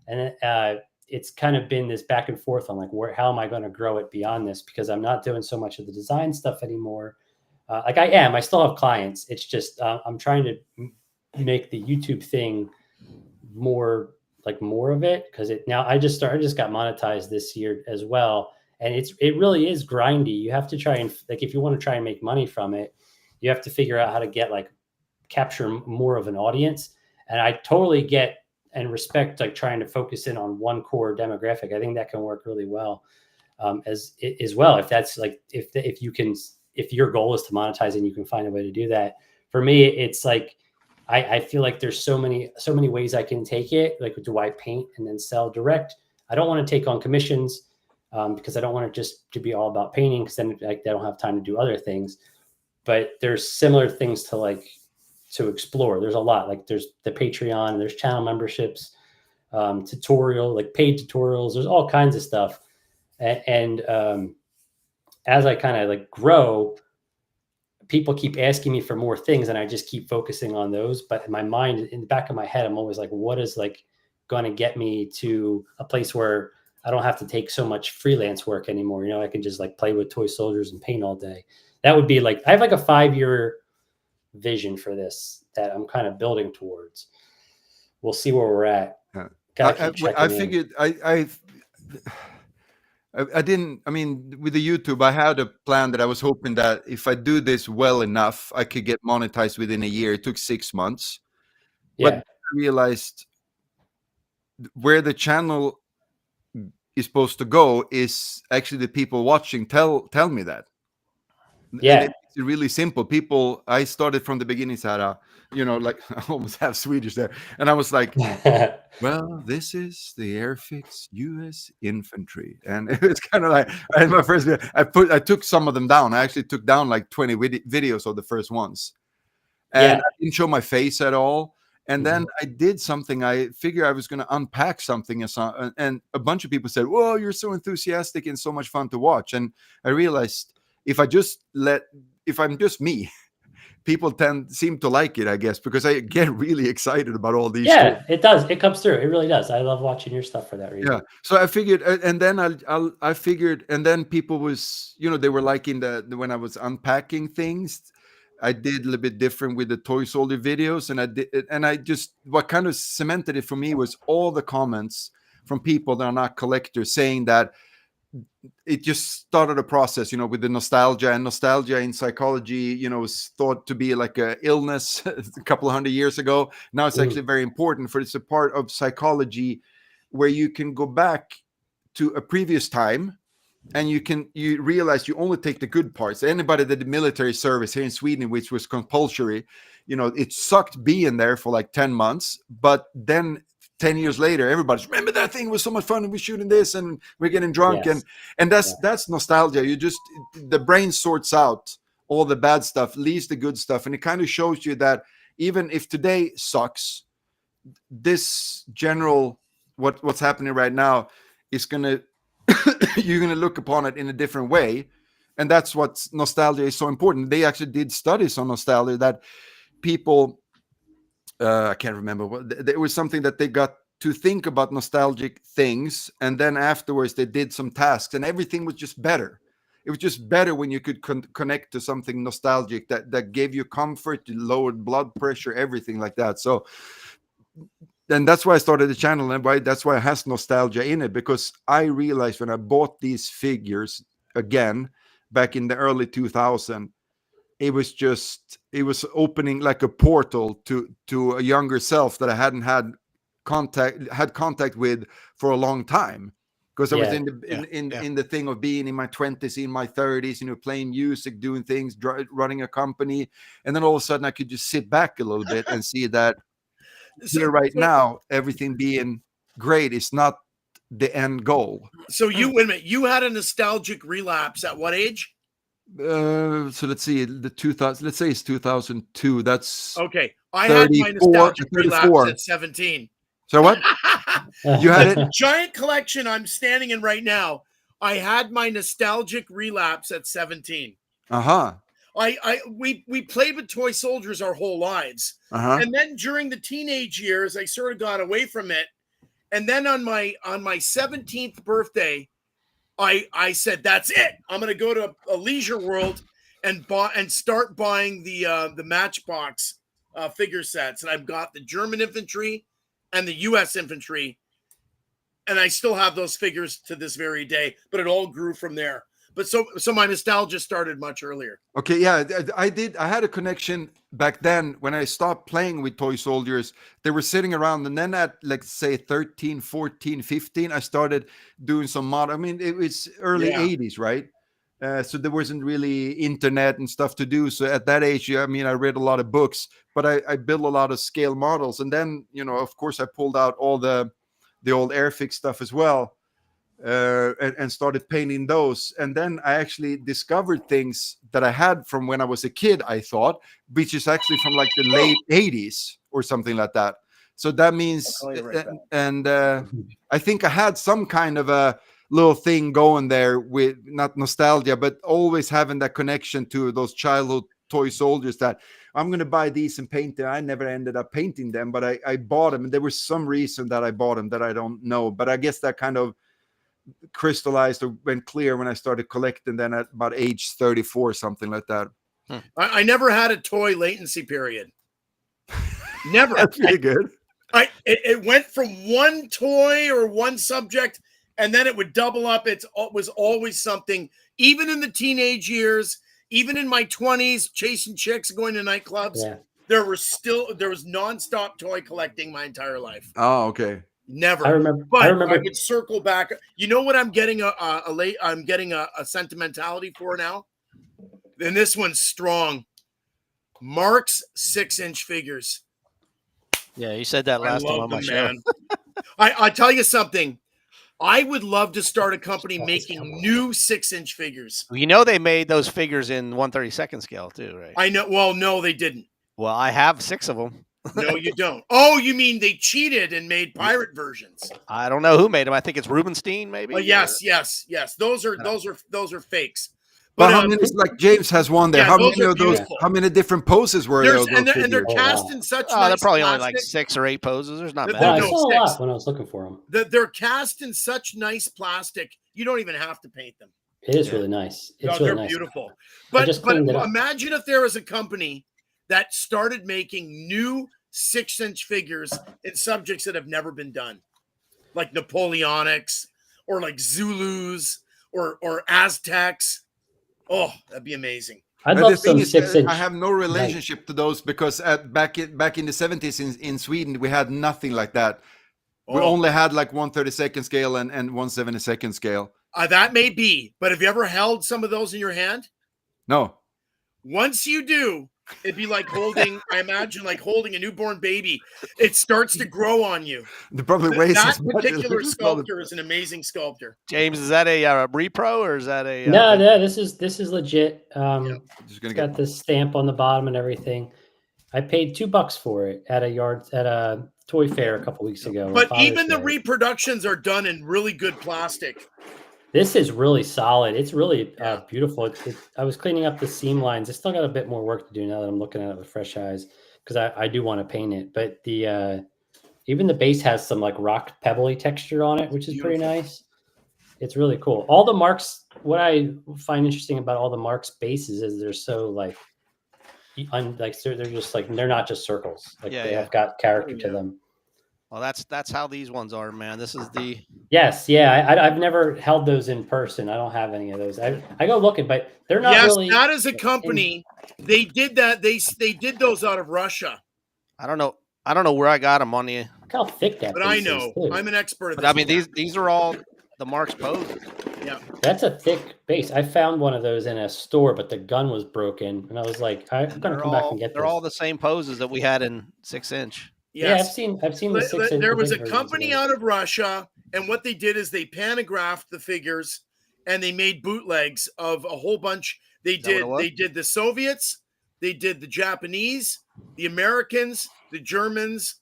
and it's kind of been this back and forth on like how am I going to grow it beyond this, because I'm not doing so much of the design stuff anymore. I still have clients. It's just I'm trying to make the YouTube thing more like more of it, because I just got monetized this year as well, and it really is grindy. You have to try and, like, if you want to try and make money from it, you have to figure out how to get, like, capture more of an audience. And I totally get and respect, like, trying to focus in on one core demographic. I think that can work really well, as well, if that's like, if you can, if your goal is to monetize and you can find a way to do that. For me, it's like, I feel like there's so many ways I can take it. Like, do I paint and then sell direct? I don't want to take on commissions, because I don't want it just to be all about painting, because then, like, I don't have time to do other things. But there's similar things to explore. There's a lot, like, there's the Patreon, there's channel memberships, tutorial, like paid tutorials. There's all kinds of stuff. And as I kind of, like, grow, people keep asking me for more things, and I just keep focusing on those. But in my mind, in the back of my head, I'm always like, what is, like, going to get me to a place where I don't have to take so much freelance work anymore? I can just, like, play with toy soldiers and paint all day. That would be, like, I have, like, a 5-year vision for this that I'm kind of building towards. We'll see where we're at. I figured I didn't, I mean, with the YouTube, I had a plan that I was hoping that if I do this well enough, I could get monetized within a year. It took 6 months. Yeah. But I realized where the channel is supposed to go is actually the people watching tell me that. Yeah. And it's really simple. People, I started from the beginning, Sarah, like, I almost have Swedish there. And I was like, well, this is the Airfix US infantry. And it was kind of like, I had my first video. I took some of them down. I actually took down like 20 videos of the first ones. And I didn't show my face at all. And then I did something. I figured I was going to unpack something. And a bunch of people said, whoa, you're so enthusiastic and so much fun to watch. And I realized if I'm just me, people seem to like it, I guess, because I get really excited about all these. Yeah, stories. it does. It comes through. It really does. I love watching your stuff for that reason. Yeah. So I figured, and then I figured, and then people was, they were liking when I was unpacking things. I did a little bit different with the toy soldier videos, what kind of cemented it for me was all the comments from people that are not collectors saying that it just started a process, with the nostalgia in psychology, was thought to be like a illness a couple of 100 years ago. Now it's actually very important, for it's a part of psychology where you can go back to a previous time and you realize you only take the good parts. Anybody that did military service here in Sweden, which was compulsory, it sucked being there for like 10 months, but then 10 years later, everybody's, remember that thing was so much fun and we're shooting this and we're getting drunk. Yes. And that's nostalgia. The brain sorts out all the bad stuff, leaves the good stuff. And it kind of shows you that even if today sucks, this general, what's happening right now is you're going to look upon it in a different way. And that's what nostalgia is so important. They actually did studies on nostalgia that people, I can't remember. There was something that they got to think about nostalgic things, and then afterwards they did some tasks, and everything was just better. It was just better when you could connect to something nostalgic that gave you comfort, lowered blood pressure, everything like that. So, and that's why I started the channel, and that's why it has nostalgia in it, because I realized when I bought these figures again back in the early 2000s. It was opening like a portal to a younger self that I hadn't had contact with for a long time, because I was in the thing of being in my 20s, in my 30s, playing music, doing things, running a company, and then all of a sudden I could just sit back a little bit and see that now everything being great is not the end goal. So wait a minute, you had a nostalgic relapse at what age? So let's see, the 2000. Let's say it's 2002. That's okay. I had my nostalgic relapse at 17. So what? You had it? Giant collection I'm standing in right now. I had my nostalgic relapse at 17. We played with toy soldiers our whole lives, and then during the teenage years, I sort of got away from it. And then on my 17th birthday, I said, that's it. I'm going to go to a Leisure World and start buying the Matchbox figure sets. And I've got the German infantry and the U.S. infantry. And I still have those figures to this very day, but it all grew from there. But so my nostalgia started much earlier. Okay, yeah, I did. I had a connection back then when I stopped playing with toy soldiers. They were sitting around, and then at, like, say 13, 14, 15, I started doing some mod. I mean, it was early 80s, right? So there wasn't really internet and stuff to do. So at that age, I mean, I read a lot of books, but I built a lot of scale models. And then, of course, I pulled out all the old Airfix stuff as well, and started painting those. And then I actually discovered things that I had from when I was a kid, I thought, which is actually from like the late 80s or something like that. So that means, and I think I had some kind of a little thing going there with not nostalgia, but always having that connection to those childhood toy soldiers that I'm going to buy these and paint them. I never ended up painting them, but I bought them, and there was some reason that I bought them that I don't know. But I guess that kind of crystallized or went clear when I started collecting then at about age 34, something like that. I never had a toy latency period. Never. That's really good. It went from one toy or one subject, and then it would double up. It was always something, even in the teenage years. Even in my 20s, chasing chicks, going to nightclubs, there was nonstop toy collecting my entire life. Oh, okay. Never. I remember. I could circle back. You know what I'm getting I'm getting a sentimentality for now? And this one's strong. Mark's 6-inch figures. Yeah, you said that last time on my show. I tell you something. I would love to start a company making new 6-inch figures. You know they made those figures in 1/32 scale too, right? I know. Well, no, they didn't. Well, I have 6 of them. No, you don't. Oh, you mean they cheated and made pirate versions? I don't know who made them. I think it's Rubenstein, maybe. Yes. Those are fakes. But how many? Like James has one there. Yeah, how many of those? beautiful. How many different poses were there? And they're cast in such. They're nice probably plastic. only like 6 or 8 poses. There's not Yeah, many. I saw a lot when I was looking for them. They're cast in such nice plastic. You don't even have to paint them. It is really nice. It's really they're nice. beautiful. But just cleaned it up. imagine if there was a company that started making new 6-inch figures in subjects that have never been done, like Napoleonics or like Zulus or Aztecs. Oh, that'd be amazing. I'd But love the thing some is, 6-inch. I have no relationship to those because back in the 70s in Sweden, we had nothing like that. We only had like 1/32 scale and 1/72 scale. That may be, but have you ever held some of those in your hand? No. Once you do, it'd be like holding, I imagine, like holding a newborn baby. It starts to grow on you. The probably weighs That as much as particular this sculptor is an amazing sculptor. James, is that a repro or is that a? No, this is legit. Just gonna It's got the stamp on the bottom and everything. I paid $2 for it at a toy fair a couple weeks ago. But even the reproductions are done in really good plastic. This is really solid. It's really beautiful. I was cleaning up the seam lines. I still got a bit more work to do now that I'm looking at it with fresh eyes because I do want to paint it. But the even the base has some like rock pebbly texture on it, which is pretty nice. It's really cool. All the marks. What I find interesting about all the marks bases is they're so like they're just like they're not just circles. Like they have got character to them. Well, that's how these ones are, man. This is the I've never held those in person. I don't have any of those. I go looking, but they're not really. That is a company. They did that. They did those out of Russia. I don't know where I got them on the. Look how thick that. But I know I'm an expert. But I mean these are all the Mark's poses. Yeah, that's a thick base. I found one of those in a store, but the gun was broken, and I was like, I'm gonna come back and get. They're all the same poses that we had in 6-inch. yes. Yeah, I've seen the 6-inch. There was a company out of Russia, and what they did is they pantographed the figures, and they made bootlegs of a whole bunch. They did the Soviets, they did the Japanese, the Americans, the Germans,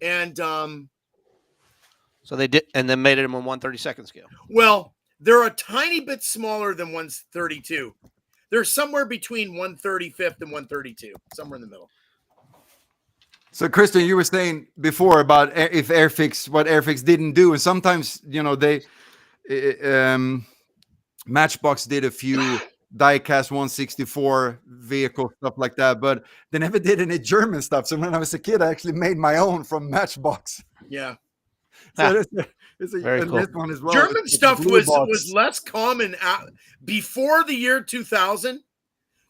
and So they did, and then made it in 1/32 scale. well, they're a tiny bit smaller than 132. They're somewhere between 1/35 and 132, somewhere in the middle. So, Kristen, you were saying before about if Airfix, what Airfix didn't do, and sometimes they Matchbox did a few diecast 164 vehicle stuff like that, but they never did any German stuff. So when I was a kid, I actually made my own from Matchbox. Yeah. So Very and cool. this one as well. German It's stuff blue was box. less common before the year 2000.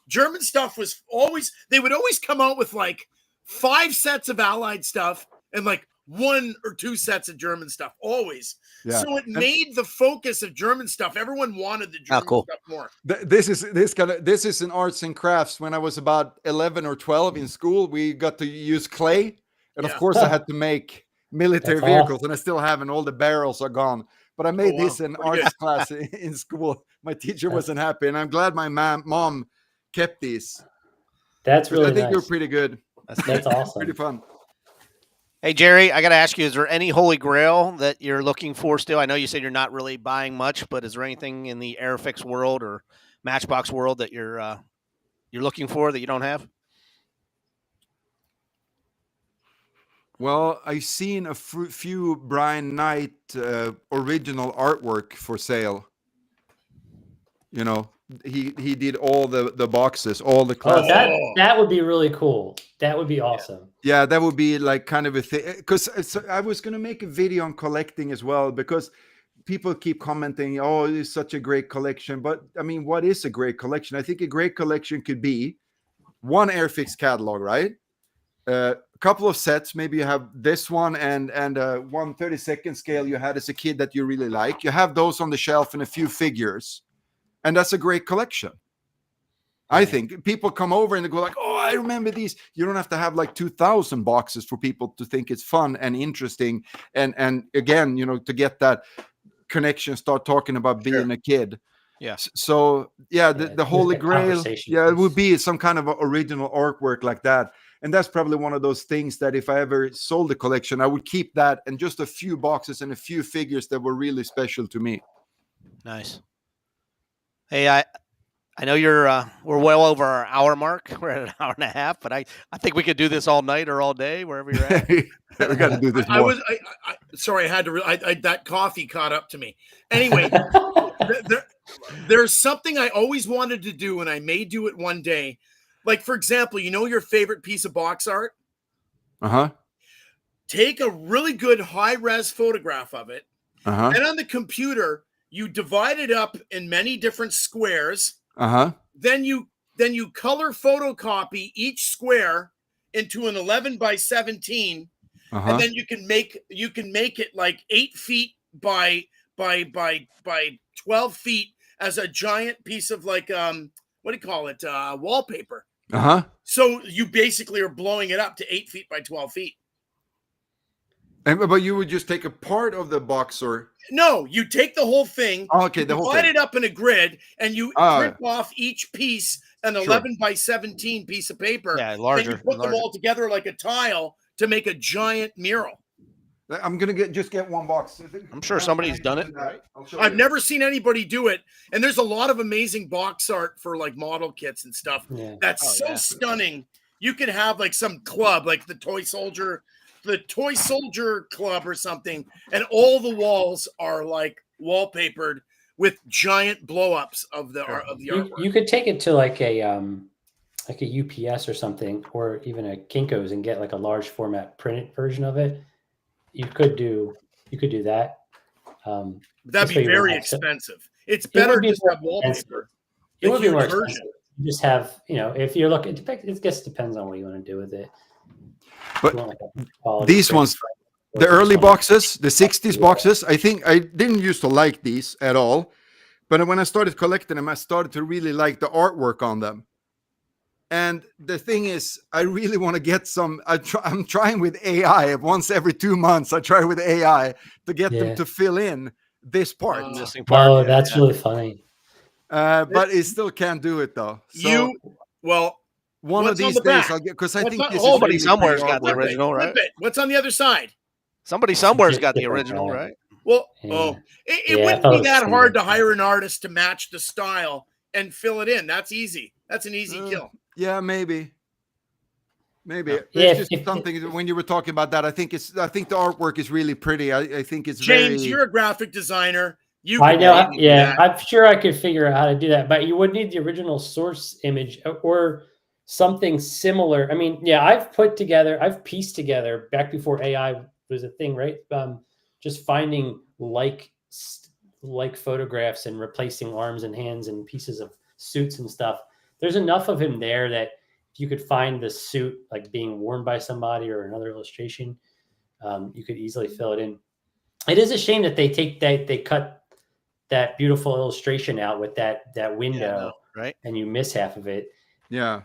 German stuff was always, they would always come out with like 5 sets of Allied stuff and like 1 or 2 sets of German stuff, always. Yeah. So it made the focus of German stuff. Everyone wanted the German cool. stuff more. This is in arts and crafts. When I was about 11 or 12 in school, we got to use clay, and of Yeah. course I had to make military That's vehicles, awesome. and I still have, and all the barrels are gone. But I made wow. this in Pretty arts class in school. My teacher wasn't happy, and I'm glad my mom kept these. That's really I think nice. you're pretty good. That's awesome. Pretty fun. Hey, Jerry, I got to ask you, is there any holy grail that you're looking for still? I know you said you're not really buying much, but is there anything in the Airfix world or Matchbox world that you're looking for that you don't have? Well, I've seen a few Brian Knight original artwork for sale. You know, he did all the boxes, all the Oh, classic. that would be really cool. That would be awesome. Yeah, that would be like kind of a thing. Because I was going to make a video on collecting as well, because people keep commenting, oh, it's such a great collection. But I mean, what is a great collection? I think a great collection could be one Airfix catalog, right? A couple of sets. Maybe you have this one and one 32nd scale you had as a kid that you really like. You have those on the shelf and a few figures. And that's a great collection. I think people come over and they go like, oh, I remember these. You don't have to have like 2,000 boxes for people to think it's fun and interesting. And again, you know, to get that connection, start talking about being a kid. Yeah. So yeah, the Holy the Grail. conversation Yeah, it piece. would be some kind of original artwork like that. And that's probably one of those things that if I ever sold a collection, I would keep that and just a few boxes and a few figures that were really special to me. Nice. Hey, I know we're well over our hour mark. We're at an hour and a half, but I think we could do this all night or all day, wherever you're at. We got to do this more. Sorry, I had to. That coffee caught up to me. Anyway, there's something I always wanted to do, and I may do it one day. Like, for example, you know your favorite piece of box art? Uh-huh. Take a really good high-res photograph of it, Uh-huh. and on the computer, you divide it up in many different squares. Uh-huh. Then you color photocopy each square into an 11 by 17, Uh-huh. and then you can make it like 8 feet by 12 feet as a giant piece of like what do you call it, wallpaper. Uh-huh. So you basically are blowing it up to 8 feet by 12 feet. But you would just take a part of the box, or No, you take the whole thing. Oh, okay, the whole divide thing. it up in a grid, and you print off each piece an 11 by 17 piece of paper. Yeah, Then larger. you put them all together like a tile to make a giant mural. I'm gonna get one box. I'm sure somebody's done it. Right? I've never seen anybody do it, and there's a lot of amazing box art for like model kits and stuff. Yeah. That's stunning. You could have like some club, like the Toy Soldier Club or something, and all the walls are like wallpapered with giant blow-ups of the artwork. You could take it to like a UPS or something, or even a Kinko's, and get like a large format printed version of it. You could do that. That'd be very expensive. It's better just to have wallpaper. It would be more huge version. expensive. You just have, if you're looking, it just depends on what you want to do with it. But You want like a quality these print, ones, or the early something. boxes, the 60s boxes, I think I didn't used to like these at all. But when I started collecting them, I started to really like the artwork on them. And the thing is, I really want to get some. I'm trying with AI. Once every 2 months, I try with AI to get them to fill in this part. Missing part. Oh, that's really funny. But it still can't do it though. So one of what's on these the days back? I'll get, because I What's think on- this somebody is really somewhere's pretty got the artwork. original, right? Flip it. What's on the other side? Somebody somewhere's got the original, right? Well, Yeah. it Yeah, I wouldn't thought be it was that similar. hard to hire an artist to match the style and fill it in. That's easy. That's an easy kill. Yeah, maybe. Yeah, It's just if- something when you were talking about that. I think the artwork is really pretty. I think it's James, very. you're a graphic designer. You I could know. maybe do Yeah, that. I'm sure I could figure out how to do that, but you would need the original source image or something similar. I mean, yeah, I've pieced together back before AI was a thing, right? Just finding like photographs and replacing arms and hands and pieces of suits and stuff. There's enough of him there that if you could find the suit like being worn by somebody or another illustration, you could easily fill it in. It is a shame that they cut that beautiful illustration out with that window, right? and you miss half of it. Yeah.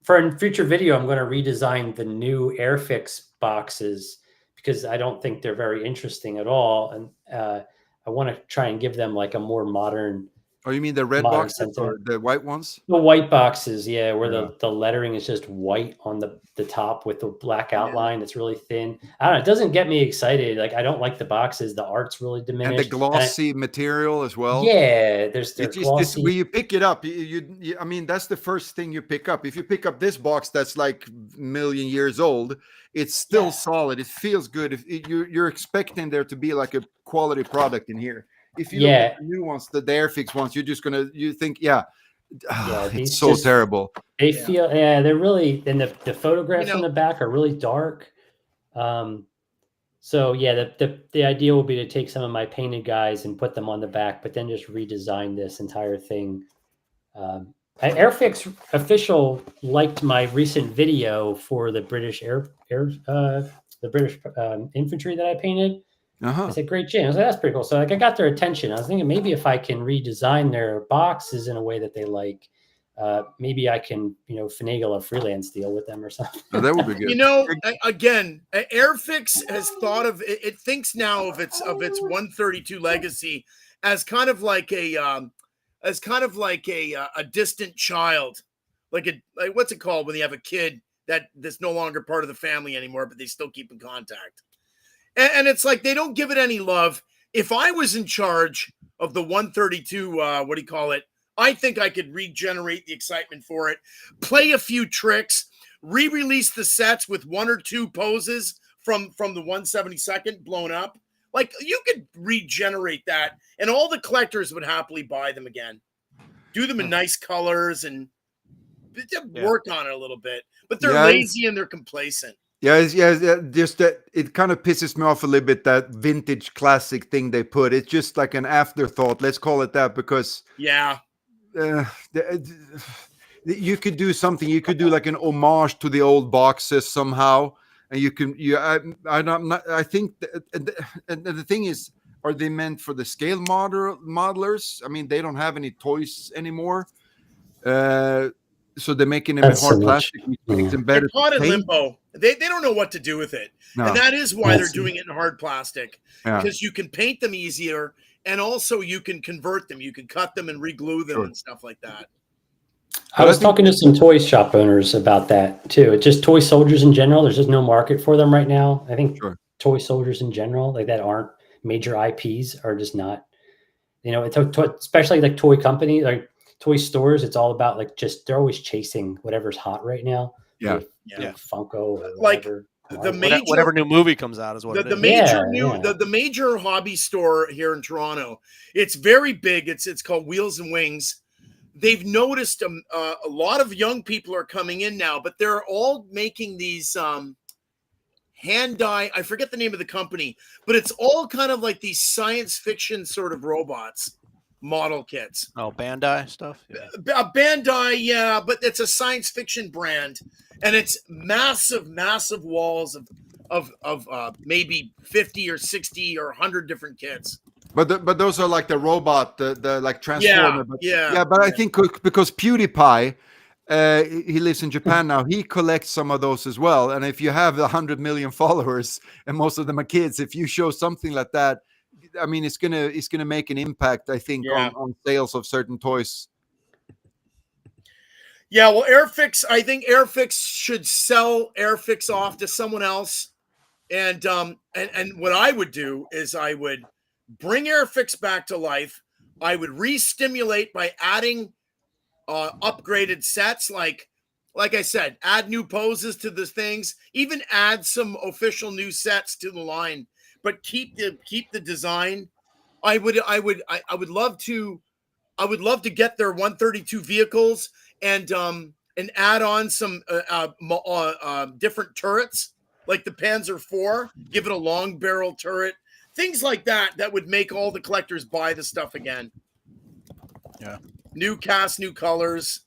For a future video, I'm going to redesign the new Airfix boxes because I don't think they're very interesting at all, and I want to try and give them like a more modern. Oh, you mean the red Modern boxes sentiment. or the white ones? The white boxes, yeah, where Yeah. the lettering is just white on the top with the black outline. It's really thin. I don't know. It doesn't get me excited. Like I don't like the boxes. The art's really And the diminished. glossy material as well. Yeah, they're It's glossy. when you pick it up, I mean, that's the first thing you pick up. If you pick up this box that's like a million years old, it's still solid. It feels good. If you're expecting there to be like a quality product in here. If you look at the new ones, the Airfix ones, you think, it's so terrible. They feel, they're really, and the photographs You know, on the back are really dark. So yeah, the idea will be to take some of my painted guys and put them on the back, but then just redesign this entire thing. Airfix official liked my recent video for the British infantry that I painted. I said, great, Jane. I was like, that's pretty cool. So like I got their attention. I was thinking maybe if I can redesign their boxes in a way that they like, maybe I can, finagle a freelance deal with them or something. Oh, that would be good. Again, Airfix has thought of it. It thinks now of its 132 legacy as kind of like a distant child, like what's it called when you have a kid that's no longer part of the family anymore, but they still keep in contact. And it's like they don't give it any love. If I was in charge of the 132, I think I could regenerate the excitement for it, play a few tricks, re-release the sets with one or two poses from the 172nd blown up. Like you could regenerate that, and all the collectors would happily buy them again. Do them in nice colors and work on it a little bit. But they're lazy and they're complacent. Just that it kind of pisses me off a little bit, that vintage classic thing they put. It's just like an afterthought. Let's call it that, because you could do something. You could do like an homage to the old boxes somehow, and you can. I think, and the thing is, are they meant for the scale modelers? I mean, they don't have any toys anymore. So they're making them in hard plastic, which makes them better. They're caught in limbo. They don't know what to do with it. No. And that is why they're doing it in hard plastic. Because you can paint them easier, and also you can convert them. You can cut them and re-glue them and stuff like that. I was talking to some toy shop owners about that too. It's just toy soldiers in general. There's just no market for them right now. I think toy soldiers in general, like that aren't major IPs, are just not, especially like toy companies, like toy stores, it's all about like they're always chasing whatever's hot right now. Funko or whatever. Like whatever new movie comes out is what the major the major hobby store here in Toronto. It's very big. It's called Wheels and Wings. They've noticed a lot of young people are coming in now, but they're all making these hand dye. I forget the name of the company, but it's all kind of like these science fiction sort of robots. Model kits. Oh, Bandai stuff? Bandai, but it's a science fiction brand, and it's massive walls of maybe 50 or 60 or 100 different kits. But those are like the robot, the like Transformer. But I think because PewDiePie, he lives in Japan now, he collects some of those as well. And if you have 100 million followers and most of them are kids, if you show something like that, I mean, it's gonna make an impact, I think, on sales of certain toys. Yeah, well, Airfix, I think Airfix should sell Airfix off to someone else, and what I would do is I would bring Airfix back to life. I would re-stimulate by adding upgraded sets, like I said, add new poses to the things, even add some official new sets to the line. But keep the design I would love to get their 132 vehicles and add on some different turrets like the Panzer IV, give it a long barrel turret, things like that would make all the collectors buy the stuff again. Yeah. New cast, new colors.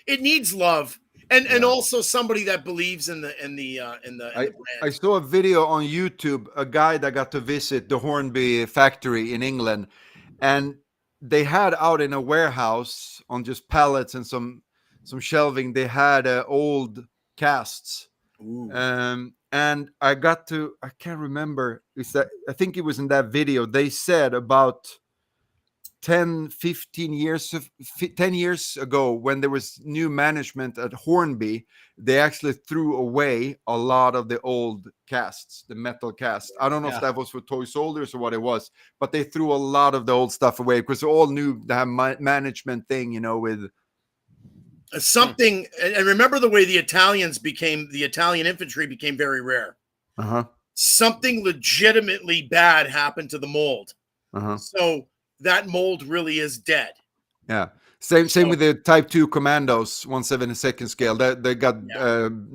It needs love. And also somebody that believes in the brand. I saw a video on YouTube, a guy that got to visit the Hornby factory in England, and they had out in a warehouse on just pallets and some shelving, they had old casts. And I can't remember, I think it was in that video, they said about 10 years ago, when there was new management at Hornby, they actually threw away a lot of the old casts, the metal casts. I don't know if that was for toy soldiers or what it was, but they threw a lot of the old stuff away because they all knew that management thing, you know, with something. And remember the way the Italian infantry became very rare. Something legitimately bad happened to the mold. So that mold really is dead. Yeah. Same with the Type 2 Commandos, 1/72 scale. They got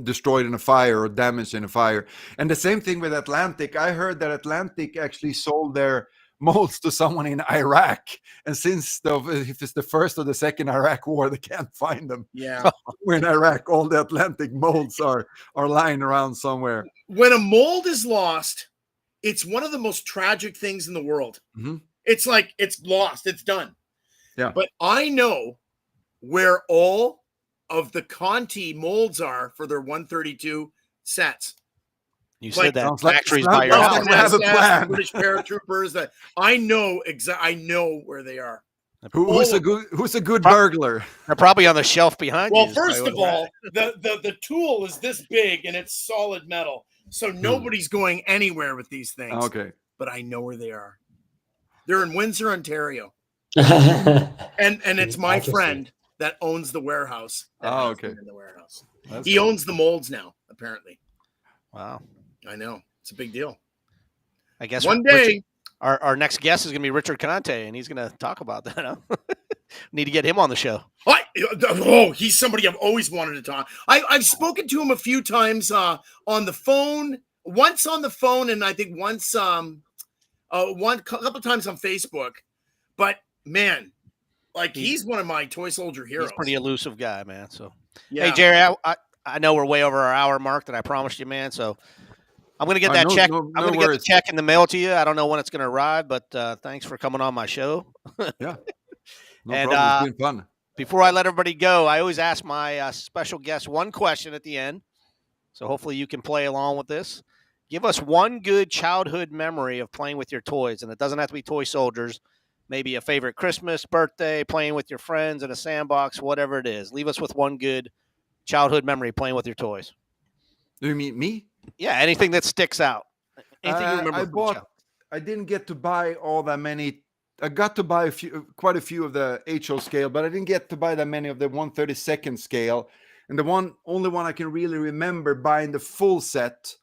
destroyed in a fire or damaged in a fire. And the same thing with Atlantic. I heard that Atlantic actually sold their molds to someone in Iraq. And since if it's the first or the second Iraq war, they can't find them. Yeah. We're in Iraq, all the Atlantic molds are lying around somewhere. When a mold is lost, it's one of the most tragic things in the world. It's like it's lost, it's done. Yeah. But I know where all of the Conti molds are for their 132 sets. You said that like factories by your house. Have a plan. British paratroopers. That I know I know where they are. Who's a good burglar? They're probably on the shelf behind you. Well, first of all, the tool is this big and it's solid metal, so nobody's going anywhere with these things. Okay. But I know where they are. They're in Windsor, Ontario. and it's my friend that owns the warehouse. Oh, okay. In the warehouse. He owns the molds now, apparently. Wow. I know. It's a big deal. I guess one day our next guest is going to be Richard Conte, and he's going to talk about that. Huh? Need to get him on the show. He's somebody I've always wanted to talk. I've spoken to him a few times on the phone. Once on the phone, and I think once couple times on Facebook. But man, like he's one of my toy soldier heroes. He's a pretty elusive guy, man. So yeah. Hey Jerry, I know we're way over our hour mark that I promised you, man. So I'm gonna get that check. I'm gonna get the check in the mail to you. I don't know when it's gonna arrive, but thanks for coming on my show. Yeah. No problem. It's been fun. Before I let everybody go, I always ask my special guest one question at the end. So hopefully you can play along with this. Give us one good childhood memory of playing with your toys, and it doesn't have to be toy soldiers. Maybe a favorite Christmas, birthday, playing with your friends in a sandbox, whatever it is. Leave us with one good childhood memory playing with your toys. Do you mean me? Yeah, anything that sticks out. Anything you remember. I didn't get to buy all that many. I got to buy quite a few of the HO scale, but I didn't get to buy that many of the 1/32 scale. And the only one I can really remember buying the full set,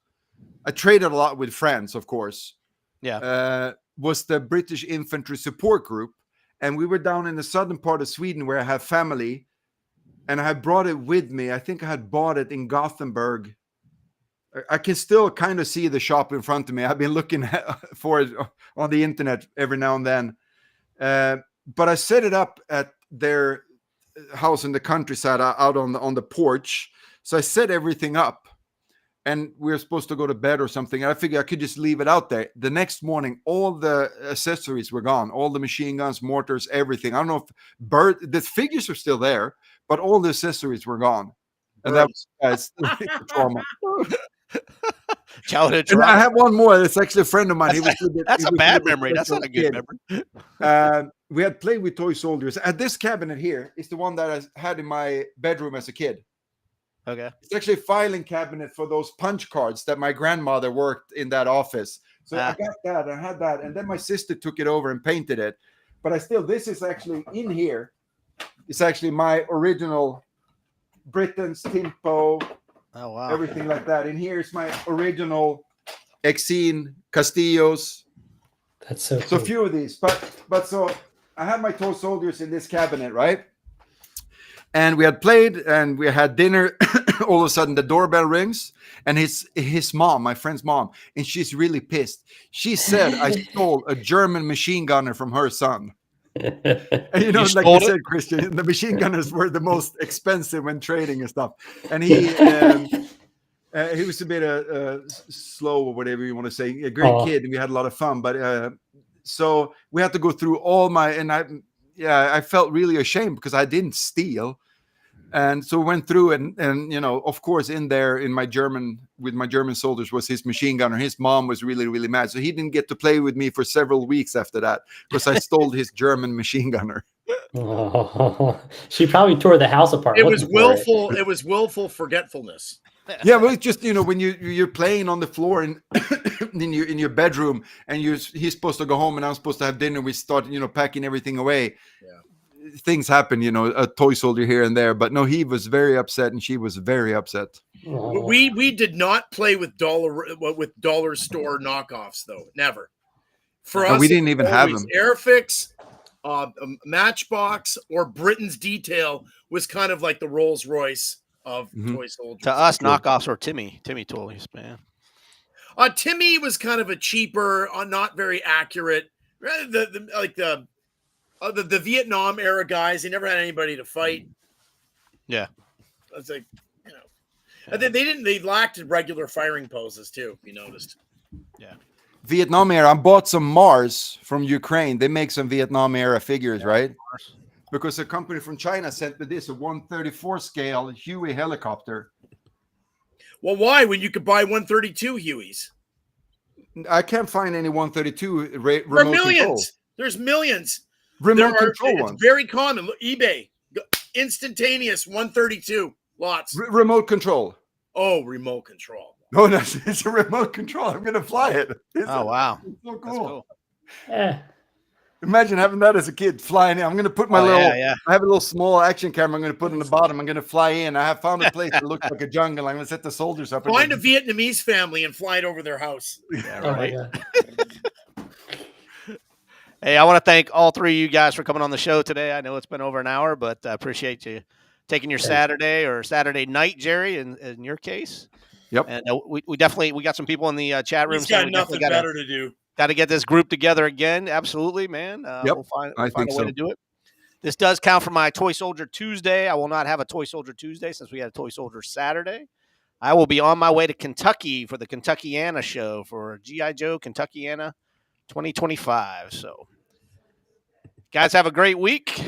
I traded a lot with friends, of course. Yeah. Was the British Infantry Support Group. And we were down in the southern part of Sweden where I have family. And I had brought it with me. I think I had bought it in Gothenburg. I can still kind of see the shop in front of me. I've been looking for it on the internet every now and then. But I set it up at their house in the countryside out on the porch. So I set everything up. And we were supposed to go to bed or something. And I figured I could just leave it out there. The next morning, all the accessories were gone. All the machine guns, mortars, everything. I don't know if the figures are still there, but all the accessories were gone. And that was trauma. Childhood and trauma. I have one more. It's actually a friend of mine. That's a bad memory. That's not a good memory. We had played with toy soldiers. And this cabinet here is the one that I had in my bedroom as a kid. Okay. It's actually a filing cabinet for those punch cards that my grandmother worked in that office. So I got that. I had that. And then my sister took it over and painted it. But this is actually in here. It's actually my original Britain's Timpo. Oh, wow. Everything like that. In here is my original Exene Castillos. That's so So a cool. few of these, but so I have my toy soldiers in this cabinet, right? And we had played and we had dinner. All of a sudden the doorbell rings, and his mom, my friend's mom, and she's really pissed. She said I stole a German machine gunner from her son. And you know, like you said, Christian, the machine gunners were the most expensive when trading and stuff. And he was a bit slow, or whatever you want to say. A great kid, and we had a lot of fun. But so we had to go through all my, and I felt really ashamed because I didn't steal. And so we went through, and you know, of course, with my German soldiers was his machine gunner. His mom was really, really mad, so he didn't get to play with me for several weeks after that because I stole his German machine gunner. Oh, she probably tore the house apart. It was willful. It was willful forgetfulness. Yeah, well, it's just, you know, when you're playing on the floor in your bedroom, and he's supposed to go home, and I'm supposed to have dinner. We start, you know, packing everything away. Yeah. Things happen, you know, a toy soldier here and there, but no, he was very upset and she was very upset. Oh. We did not play with dollar store knockoffs, though. Never. For us, we didn't even have them. Airfix, Matchbox, or Britain's Detail was kind of like the Rolls Royce of toy soldiers. To us, knockoffs were Timmy toys, man. Timmy was kind of a cheaper, not very accurate. The Vietnam era guys, they never had anybody to fight. Yeah. It's like, you know, and then they lacked regular firing poses too. You noticed. Yeah. Vietnam era. I bought some Mars from Ukraine. They make some Vietnam era figures, right? Mars. Because a company from China sent me this, a 134 scale Huey helicopter. Well, why? When you could buy 132 Hueys? I can't find any 132 remote millions. Control. There's millions. Remote control ones. It's very common. eBay, instantaneous 132 lots. Remote control. Oh, remote control. No, it's a remote control. I'm gonna fly it. Wow, it's so cool. That's cool. Yeah. Imagine having that as a kid, flying in. I'm gonna put my I have a little small action camera. I'm gonna put in the bottom. I'm gonna fly in. I have found a place that looks like a jungle. I'm gonna set the soldiers up. Find a Vietnamese family and fly it over their house. Yeah, right. Oh Hey, I want to thank all three of you guys for coming on the show today. I know it's been over an hour, but I appreciate you taking your Saturday or Saturday night, Jerry, in your case. Yep. And we got some people in the chat room. He's got nothing better to do. Got to get this group together again. Absolutely, man. Yep. We'll find a way to do it. This does count for my Toy Soldier Tuesday. I will not have a Toy Soldier Tuesday since we had a Toy Soldier Saturday. I will be on my way to Kentucky for the Kentuckiana show for G.I. Joe Kentuckiana 2025. So, guys, have a great week.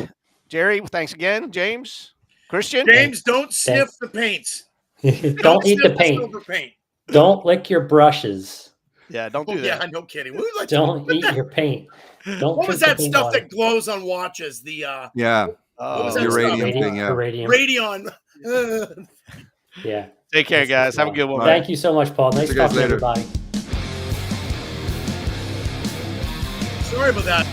Jerry, thanks again. James, Christian. James, don't sniff the paints. Don't eat the paint. Don't lick your brushes. Yeah, don't do that. Yeah, no kidding. Don't eat your paint. Don't. What was that stuff that glows on watches? The what was that Radion thing? Yeah. Radion. Yeah. Take care, guys. Have a good one. Thank you so much, Paul. Nice talking to everybody. Sorry about that.